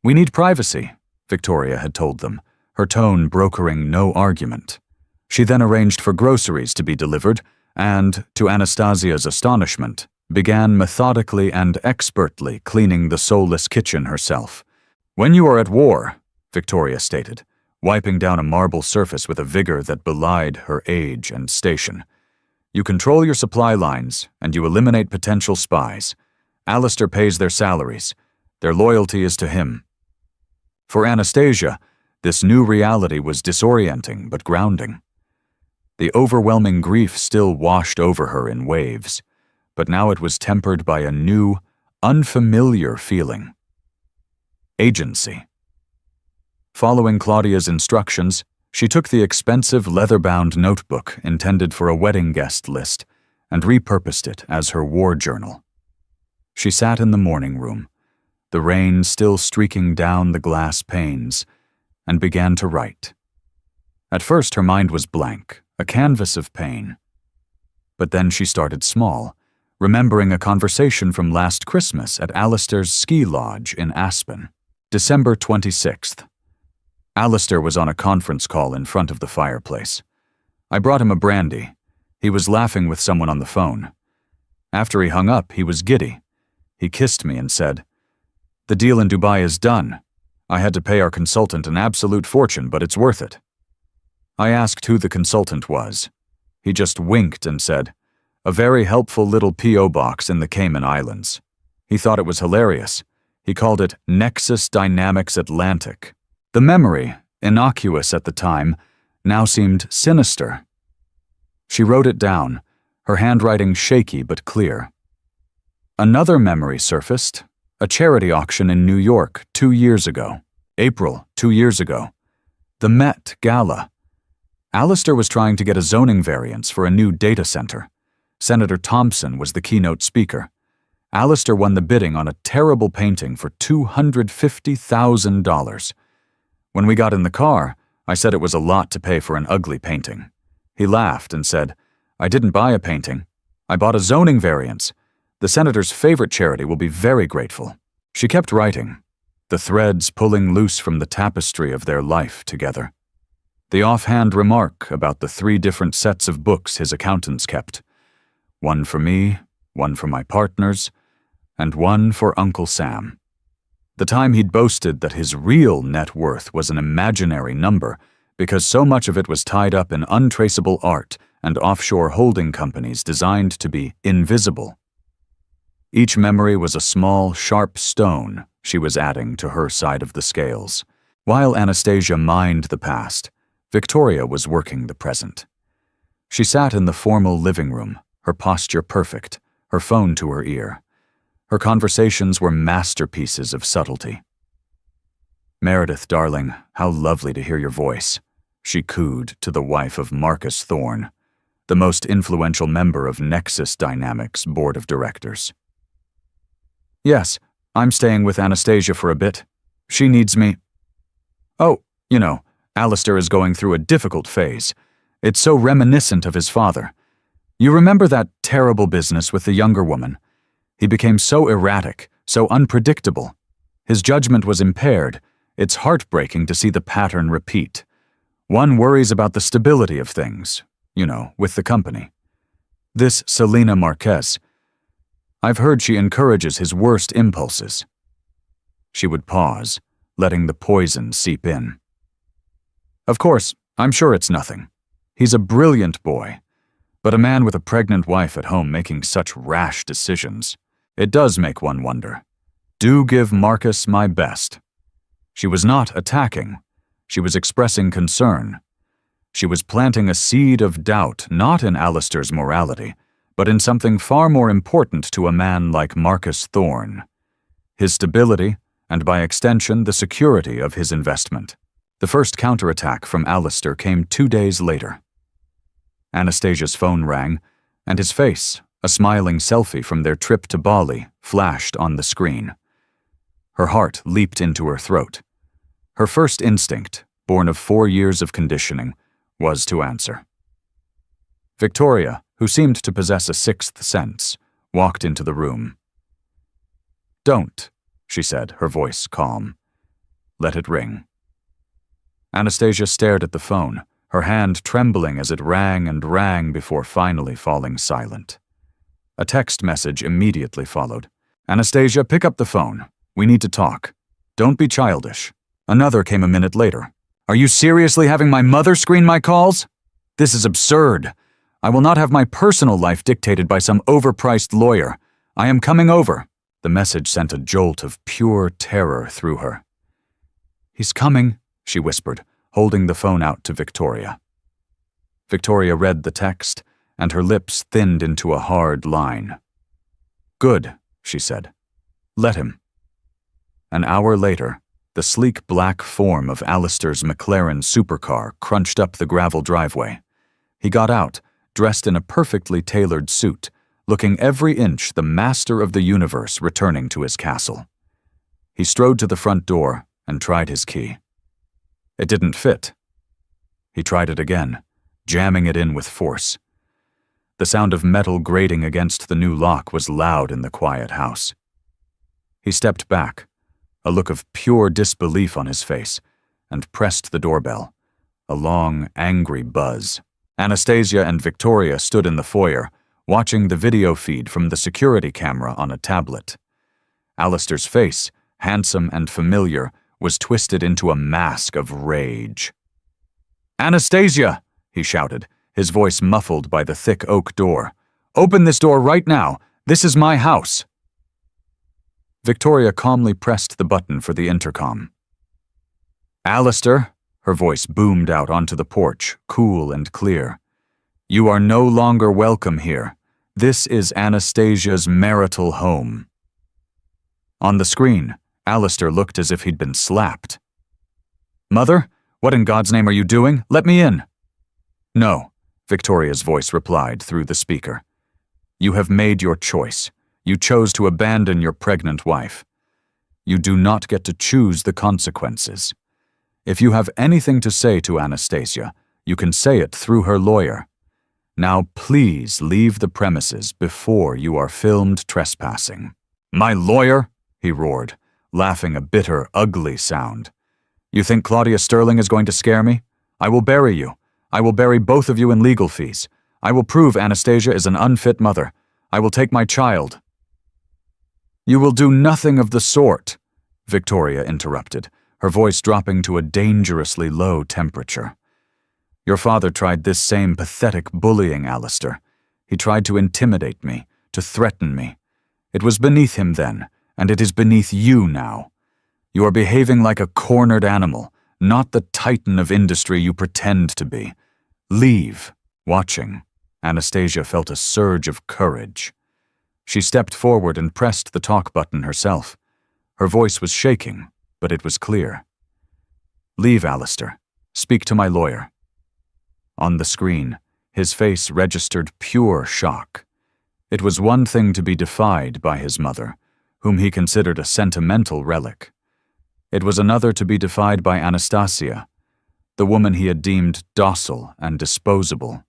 "We need privacy," Victoria had told them, her tone brokering no argument. She then arranged for groceries to be delivered and, to Anastasia's astonishment, began methodically and expertly cleaning the soulless kitchen herself. "When you are at war," Victoria stated, wiping down a marble surface with a vigor that belied her age and station, "you control your supply lines and you eliminate potential spies. Alistair pays their salaries. Their loyalty is to him." For Anastasia, this new reality was disorienting but grounding. The overwhelming grief still washed over her in waves, but now it was tempered by a new, unfamiliar feeling. Agency. Following Claudia's instructions, she took the expensive leather-bound notebook intended for a wedding guest list and repurposed it as her war journal. She sat in the morning room, the rain still streaking down the glass panes, and began to write. At first her mind was blank, a canvas of pain. But then she started small, remembering a conversation from last Christmas at Alistair's ski lodge in Aspen. December 26th. Alistair was on a conference call in front of the fireplace. I brought him a brandy. He was laughing with someone on the phone. After he hung up, he was giddy. He kissed me and said, "The deal in Dubai is done. I had to pay our consultant an absolute fortune, but it's worth it." I asked who the consultant was. He just winked and said, "A very helpful little P.O. box in the Cayman Islands." He thought it was hilarious. He called it Nexus Dynamics Atlantic. The memory, innocuous at the time, now seemed sinister. She wrote it down, her handwriting shaky but clear. Another memory surfaced, a charity auction in New York 2 years ago. April 2 years ago. The Met Gala. Alistair was trying to get a zoning variance for a new data center. Senator Thompson was the keynote speaker. Alistair won the bidding on a terrible painting for $250,000. When we got in the car, I said it was a lot to pay for an ugly painting. He laughed and said, "I didn't buy a painting. I bought a zoning variance. The senator's favorite charity will be very grateful." She kept writing, the threads pulling loose from the tapestry of their life together. The offhand remark about the 3 different sets of books his accountants kept. One for me, one for my partners, and one for Uncle Sam. The time he'd boasted that his real net worth was an imaginary number because so much of it was tied up in untraceable art and offshore holding companies designed to be invisible. Each memory was a small, sharp stone she was adding to her side of the scales. While Anastasia mined the past, Victoria was working the present. She sat in the formal living room, her posture perfect, her phone to her ear. Her conversations were masterpieces of subtlety. "Meredith, darling, how lovely to hear your voice," she cooed to the wife of Marcus Thorne, the most influential member of Nexus Dynamics' board of directors. "Yes, I'm staying with Anastasia for a bit. She needs me." "Oh, Alistair is going through a difficult phase. It's so reminiscent of his father. You remember that terrible business with the younger woman? He became so erratic, so unpredictable. His judgment was impaired. It's heartbreaking to see the pattern repeat. One worries about the stability of things, with the company. This Selena Marquez, I've heard she encourages his worst impulses." She would pause, letting the poison seep in. "Of course, I'm sure it's nothing. He's a brilliant boy, but a man with a pregnant wife at home making such rash decisions, it does make one wonder. Do give Marcus my best." She was not attacking. She was expressing concern. She was planting a seed of doubt not in Alistair's morality, but in something far more important to a man like Marcus Thorne. His stability, and by extension the security of his investment. The first counterattack from Alistair came 2 days later. Anastasia's phone rang, and his face, a smiling selfie from their trip to Bali, flashed on the screen. Her heart leaped into her throat. Her first instinct, born of 4 years of conditioning, was to answer. Victoria, who seemed to possess a 6th sense, walked into the room. "Don't," she said, her voice calm. "Let it ring." Anastasia stared at the phone, her hand trembling as it rang and rang before finally falling silent. A text message immediately followed. "Anastasia, pick up the phone. We need to talk. Don't be childish." Another came a minute later. "Are you seriously having my mother screen my calls? This is absurd. I will not have my personal life dictated by some overpriced lawyer. I am coming over." The message sent a jolt of pure terror through her. "He's coming," she whispered, holding the phone out to Victoria. Victoria read the text, and her lips thinned into a hard line. "Good," she said. "Let him." An hour later, the sleek black form of Alistair's McLaren supercar crunched up the gravel driveway. He got out, dressed in a perfectly tailored suit, looking every inch the master of the universe returning to his castle. He strode to the front door and tried his key. It didn't fit. He tried it again, jamming it in with force. The sound of metal grating against the new lock was loud in the quiet house. He stepped back, a look of pure disbelief on his face, and pressed the doorbell, a long, angry buzz. Anastasia and Victoria stood in the foyer, watching the video feed from the security camera on a tablet. Alistair's face, handsome and familiar, was twisted into a mask of rage. "Anastasia!" he shouted, his voice muffled by the thick oak door. "Open this door right now! This is my house!" Victoria calmly pressed the button for the intercom. "Alistair," Her voice boomed out onto the porch, cool and clear. "You are no longer welcome here. This is Anastasia's marital home." On the screen, Alistair looked as if he'd been slapped. "Mother, what in God's name are you doing? Let me in." "No," Victoria's voice replied through the speaker. "You have made your choice. You chose to abandon your pregnant wife. You do not get to choose the consequences. If you have anything to say to Anastasia, you can say it through her lawyer. Now please leave the premises before you are filmed trespassing." "My lawyer?" he roared, laughing a bitter, ugly sound. "You think Claudia Sterling is going to scare me? I will bury you. I will bury both of you in legal fees. I will prove Anastasia is an unfit mother. I will take my child." "You will do nothing of the sort," Victoria interrupted, her voice dropping to a dangerously low temperature. "Your father tried this same pathetic bullying, Alistair. He tried to intimidate me, to threaten me. It was beneath him then, and it is beneath you now. You are behaving like a cornered animal, not the titan of industry you pretend to be. Leave." Watching, Anastasia felt a surge of courage. She stepped forward and pressed the talk button herself. Her voice was shaking, but it was clear. "Leave, Alistair. Speak to my lawyer." On the screen, his face registered pure shock. It was one thing to be defied by his mother, whom he considered a sentimental relic. It was another to be defied by Anastasia, the woman he had deemed docile and disposable.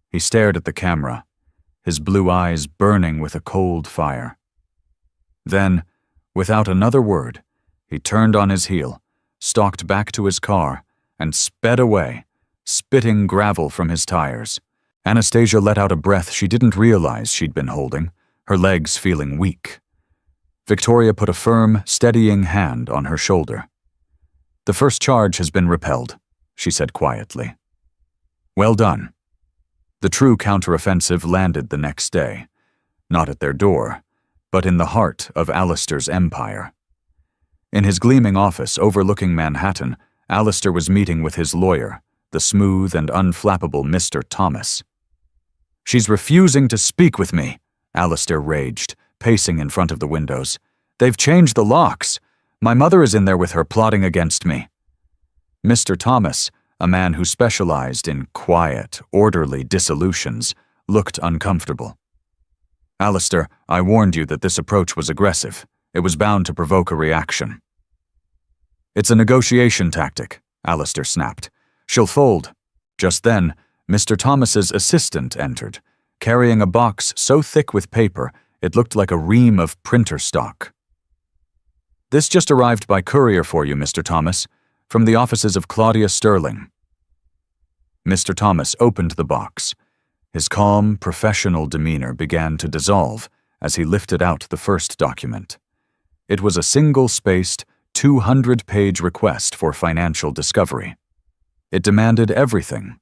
He stared at the camera, his blue eyes burning with a cold fire. Then, without another word, he turned on his heel, stalked back to his car, and sped away, spitting gravel from his tires. Anastasia let out a breath she didn't realize she'd been holding, her legs feeling weak. Victoria put a firm, steadying hand on her shoulder. "The first charge has been repelled," she said quietly. "Well done." The true counteroffensive landed the next day, not at their door, but in the heart of Alistair's empire. In his gleaming office overlooking Manhattan, Alistair was meeting with his lawyer, the smooth and unflappable Mr. Thomas. "She's refusing to speak with me," Alistair raged, pacing in front of the windows. "They've changed the locks. My mother is in there with her plotting against me." Mr. Thomas, a man who specialized in quiet, orderly dissolutions, looked uncomfortable. "Alistair, I warned you that this approach was aggressive. It was bound to provoke a reaction." "It's a negotiation tactic," Alistair snapped. "She'll fold." Just then, Mr. Thomas's assistant entered, carrying a box so thick with paper it looked like a ream of printer stock. "This just arrived by courier for you, Mr. Thomas, from the offices of Claudia Sterling." Mr. Thomas opened the box. His calm, professional demeanor began to dissolve as he lifted out the first document. It was a single-spaced, 200-page request for financial discovery. It demanded everything.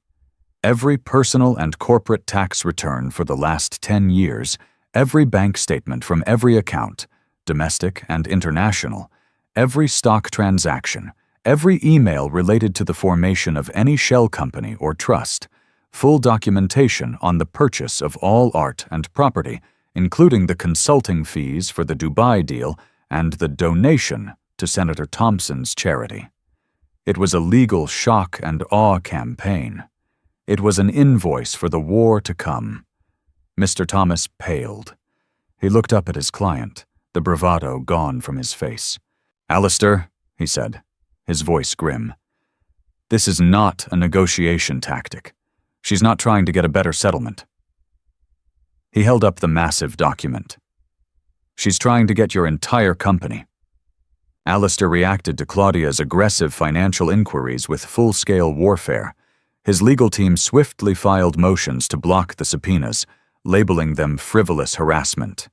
Every personal and corporate tax return for the last 10 years, every bank statement from every account, domestic and international, every stock transaction, every email related to the formation of any shell company or trust, full documentation on the purchase of all art and property, including the consulting fees for the Dubai deal and the donation to Senator Thompson's charity. It was a legal shock and awe campaign. It was an invoice for the war to come. Mr. Thomas paled. He looked up at his client, the bravado gone from his face. "Alistair," he said, his voice grim, "this is not a negotiation tactic. She's not trying to get a better settlement." He held up the massive document. "She's trying to get your entire company." Alistair reacted to Claudia's aggressive financial inquiries with full-scale warfare. His legal team swiftly filed motions to block the subpoenas, labeling them frivolous harassment.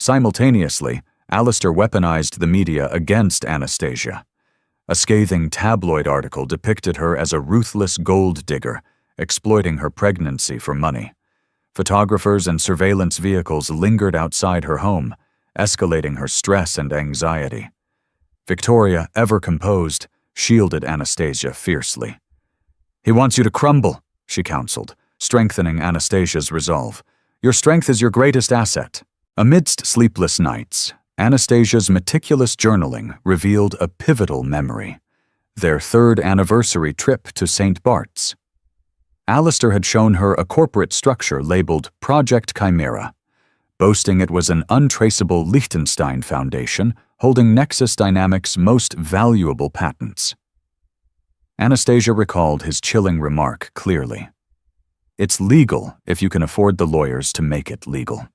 Simultaneously, Alistair weaponized the media against Anastasia. A scathing tabloid article depicted her as a ruthless gold digger, exploiting her pregnancy for money. Photographers and surveillance vehicles lingered outside her home, escalating her stress and anxiety. Victoria, ever composed, shielded Anastasia fiercely. "He wants you to crumble," she counseled, strengthening Anastasia's resolve. "Your strength is your greatest asset." Amidst sleepless nights, Anastasia's meticulous journaling revealed a pivotal memory: their 3rd anniversary trip to St. Bart's. Alistair had shown her a corporate structure labeled Project Chimera, boasting it was an untraceable Liechtenstein foundation holding Nexus Dynamics' most valuable patents. Anastasia recalled his chilling remark clearly. "It's legal if you can afford the lawyers to make it legal."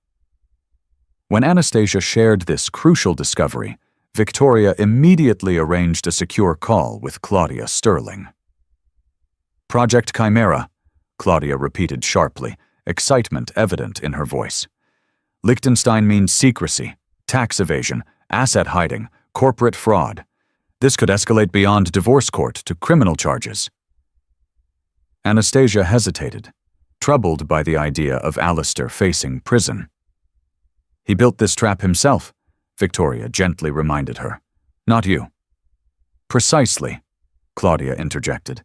When Anastasia shared this crucial discovery, Victoria immediately arranged a secure call with Claudia Sterling. "Project Chimera," Claudia repeated sharply, excitement evident in her voice. "Liechtenstein means secrecy, tax evasion, asset hiding, corporate fraud. This could escalate beyond divorce court to criminal charges." Anastasia hesitated, troubled by the idea of Alistair facing prison. "He built this trap himself," Victoria gently reminded her. "Not you." "Precisely," Claudia interjected.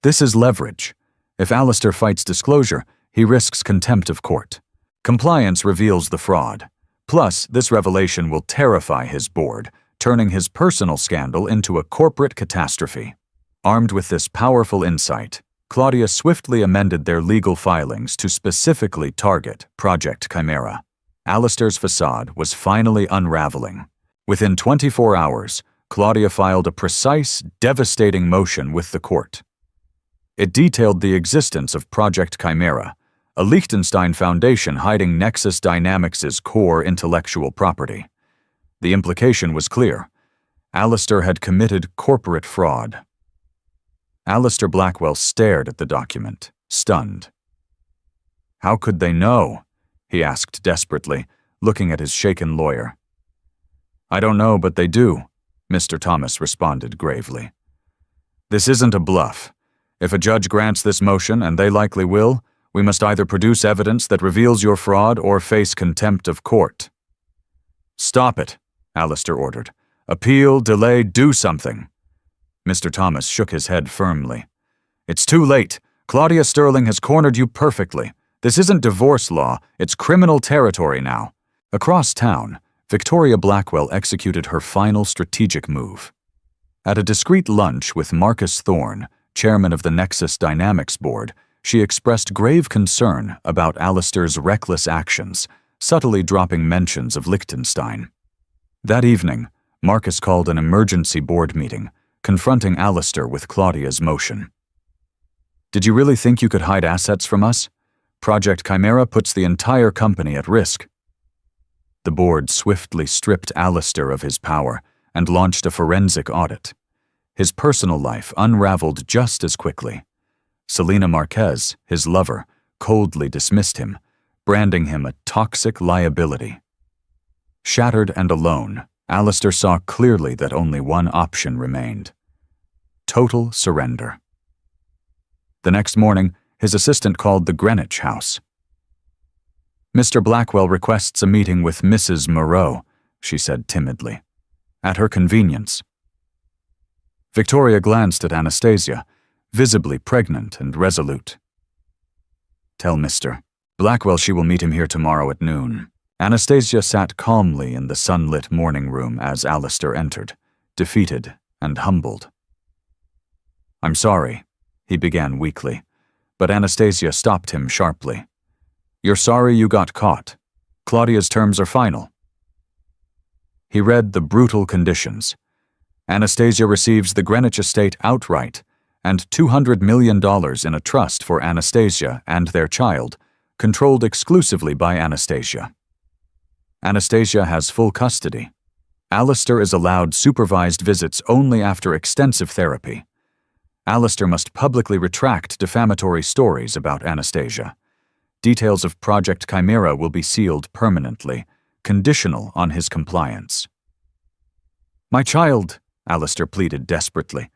"This is leverage. If Alistair fights disclosure, he risks contempt of court. Compliance reveals the fraud. Plus, this revelation will terrify his board, turning his personal scandal into a corporate catastrophe." Armed with this powerful insight, Claudia swiftly amended their legal filings to specifically target Project Chimera. Alistair's facade was finally unraveling. Within 24 hours, Claudia filed a precise, devastating motion with the court. It detailed the existence of Project Chimera, a Liechtenstein foundation hiding Nexus Dynamics' core intellectual property. The implication was clear: Alistair had committed corporate fraud. Alistair Blackwell stared at the document, stunned. "How could they know?" he asked desperately, looking at his shaken lawyer. "I don't know, but they do," Mr. Thomas responded gravely. "This isn't a bluff. If a judge grants this motion, and they likely will, we must either produce evidence that reveals your fraud or face contempt of court." "Stop it," Alistair ordered. "Appeal, delay, do something." Mr. Thomas shook his head firmly. "It's too late. Claudia Sterling has cornered you perfectly. This isn't divorce law, it's criminal territory now." Across town, Victoria Blackwell executed her final strategic move. At a discreet lunch with Marcus Thorne, chairman of the Nexus Dynamics board, she expressed grave concern about Alistair's reckless actions, subtly dropping mentions of Liechtenstein. That evening, Marcus called an emergency board meeting, confronting Alistair with Claudia's motion. "Did you really think you could hide assets from us? Project Chimera puts the entire company at risk." The board swiftly stripped Alistair of his power and launched a forensic audit. His personal life unraveled just as quickly. Selena Marquez, his lover, coldly dismissed him, branding him a toxic liability. Shattered and alone, Alistair saw clearly that only one option remained: total surrender. The next morning, his assistant called the Greenwich House. "Mr. Blackwell requests a meeting with Mrs. Moreau," she said timidly. "At her convenience." Victoria glanced at Anastasia, visibly pregnant and resolute. "Tell Mr. Blackwell she will meet him here tomorrow at noon." Anastasia sat calmly in the sunlit morning room as Alistair entered, defeated and humbled. "I'm sorry," he began weakly, but Anastasia stopped him sharply. "You're sorry you got caught. Claudia's terms are final." He read the brutal conditions. Anastasia receives the Greenwich estate outright, and $200 million in a trust for Anastasia and their child, controlled exclusively by Anastasia. Anastasia has full custody. Alistair is allowed supervised visits only after extensive therapy. Alistair must publicly retract defamatory stories about Anastasia. Details of Project Chimera will be sealed permanently, conditional on his compliance. "My child," Alistair pleaded desperately.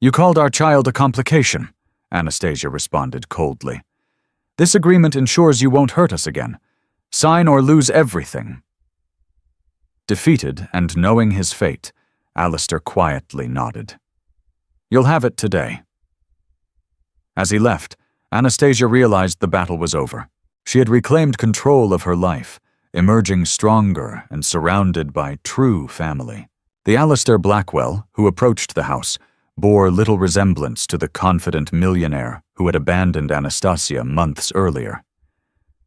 "You called our child a complication," Anastasia responded coldly. "This agreement ensures you won't hurt us again. Sign or lose everything." Defeated and knowing his fate, Alistair quietly nodded. You'll have it today." As he left, Anastasia realized the battle was over. She had reclaimed control of her life, emerging stronger and surrounded by true family. The Alistair Blackwell, who approached the house, bore little resemblance to the confident millionaire who had abandoned Anastasia months earlier.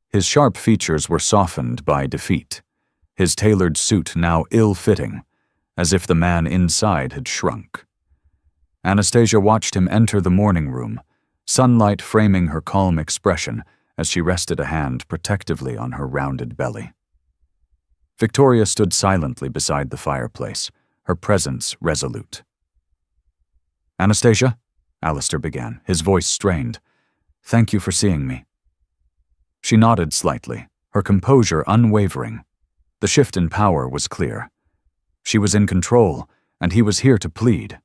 His sharp features were softened by defeat, his tailored suit now ill-fitting, as if the man inside had shrunk. Anastasia watched him enter the morning room, sunlight framing her calm expression as she rested a hand protectively on her rounded belly. Victoria stood silently beside the fireplace, her presence resolute. "Anastasia," Alistair began, his voice strained, "thank you for seeing me." She nodded slightly, her composure unwavering. The shift in power was clear. She was in control, and he was here to plead.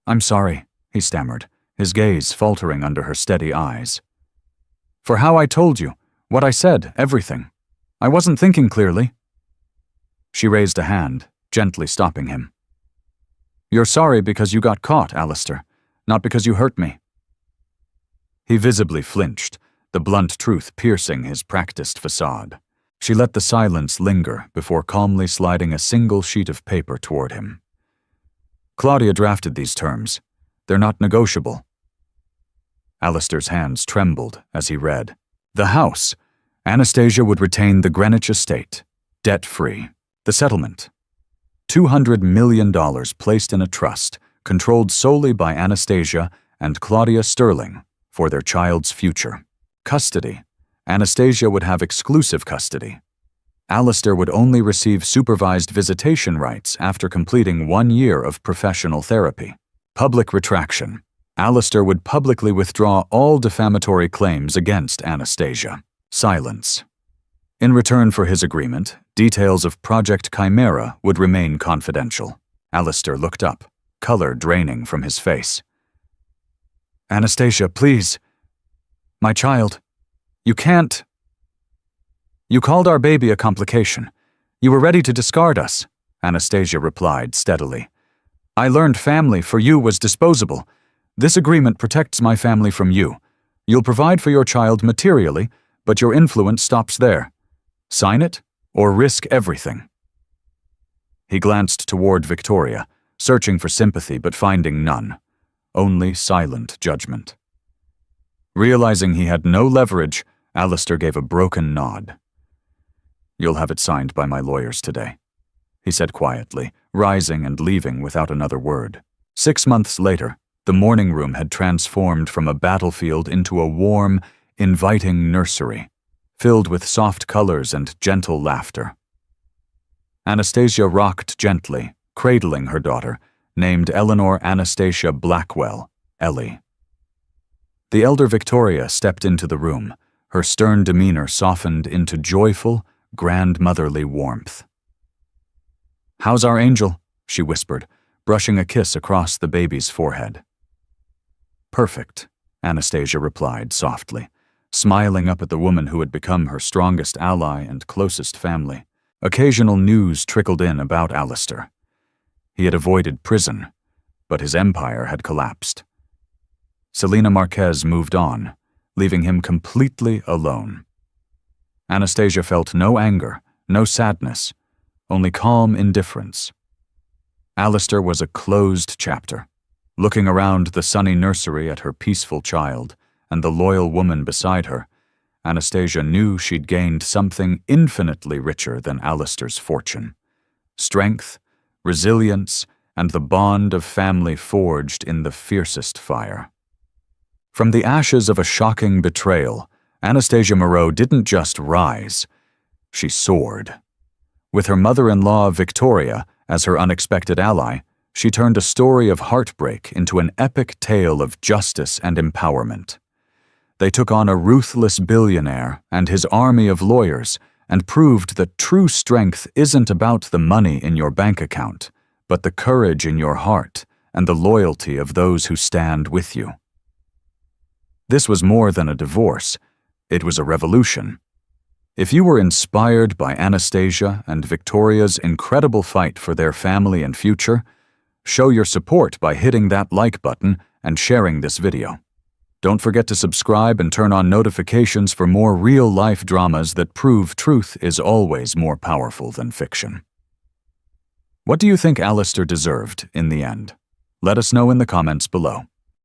I'm sorry," he stammered, his gaze faltering under her steady eyes. "For how I told you, what I said, everything. I wasn't thinking clearly." She raised a hand, gently stopping him. "You're sorry because you got caught, Alistair, not because you hurt me." He visibly flinched, the blunt truth piercing his practiced facade. She let the silence linger before calmly sliding a single sheet of paper toward him. "Claudia drafted these terms. They're not negotiable." Alistair's hands trembled as he read. The house. Anastasia would retain the Greenwich estate, debt-free. The settlement. $200 million placed in a trust, controlled solely by Anastasia and Claudia Sterling for their child's future. Custody. Anastasia would have exclusive custody. Alistair would only receive supervised visitation rights after completing 1 year of professional therapy. Public retraction. Alistair would publicly withdraw all defamatory claims against Anastasia. Silence. In return for his agreement, details of Project Chimera would remain confidential. Alistair looked up, color draining from his face. "Anastasia, please. My child. You can't. You called our baby a complication. You were ready to discard us," Anastasia replied steadily. "I learned family for you was disposable. This agreement protects my family from you. You'll provide for your child materially, but your influence stops there. Sign it, or risk everything." He glanced toward Victoria, searching for sympathy but finding none, only silent judgment. Realizing he had no leverage, Alistair gave a broken nod. "You'll have it signed by my lawyers today," he said quietly, rising and leaving without another word. 6 months later, the morning room had transformed from a battlefield into a warm, inviting nursery, filled with soft colors and gentle laughter. Anastasia rocked gently, cradling her daughter, named Eleanor Anastasia Blackwell, Ellie. The elder Victoria stepped into the room, her stern demeanor softened into joyful, grandmotherly warmth. "How's our angel?" she whispered, brushing a kiss across the baby's forehead. "Perfect," Anastasia replied softly, smiling up at the woman who had become her strongest ally and closest family. Occasional news trickled in about Alistair. He had avoided prison, but his empire had collapsed. Selena Marquez moved on, leaving him completely alone. Anastasia felt no anger, no sadness, only calm indifference. Alistair was a closed chapter. Looking around the sunny nursery at her peaceful child and the loyal woman beside her, Anastasia knew she'd gained something infinitely richer than Alistair's fortune: strength, resilience, and the bond of family forged in the fiercest fire. From the ashes of a shocking betrayal, Anastasia Moreau didn't just rise, she soared. With her mother-in-law Victoria as her unexpected ally, she turned a story of heartbreak into an epic tale of justice and empowerment. They took on a ruthless billionaire and his army of lawyers and proved that true strength isn't about the money in your bank account, but the courage in your heart and the loyalty of those who stand with you. This was more than a divorce. It was a revolution. If you were inspired by Anastasia and Victoria's incredible fight for their family and future, Show your support by hitting that like button and sharing this video. Don't forget to subscribe and turn on notifications for more real-life dramas that prove truth is always more powerful than fiction. What do you think Alistair deserved in the end? Let us know in the comments below.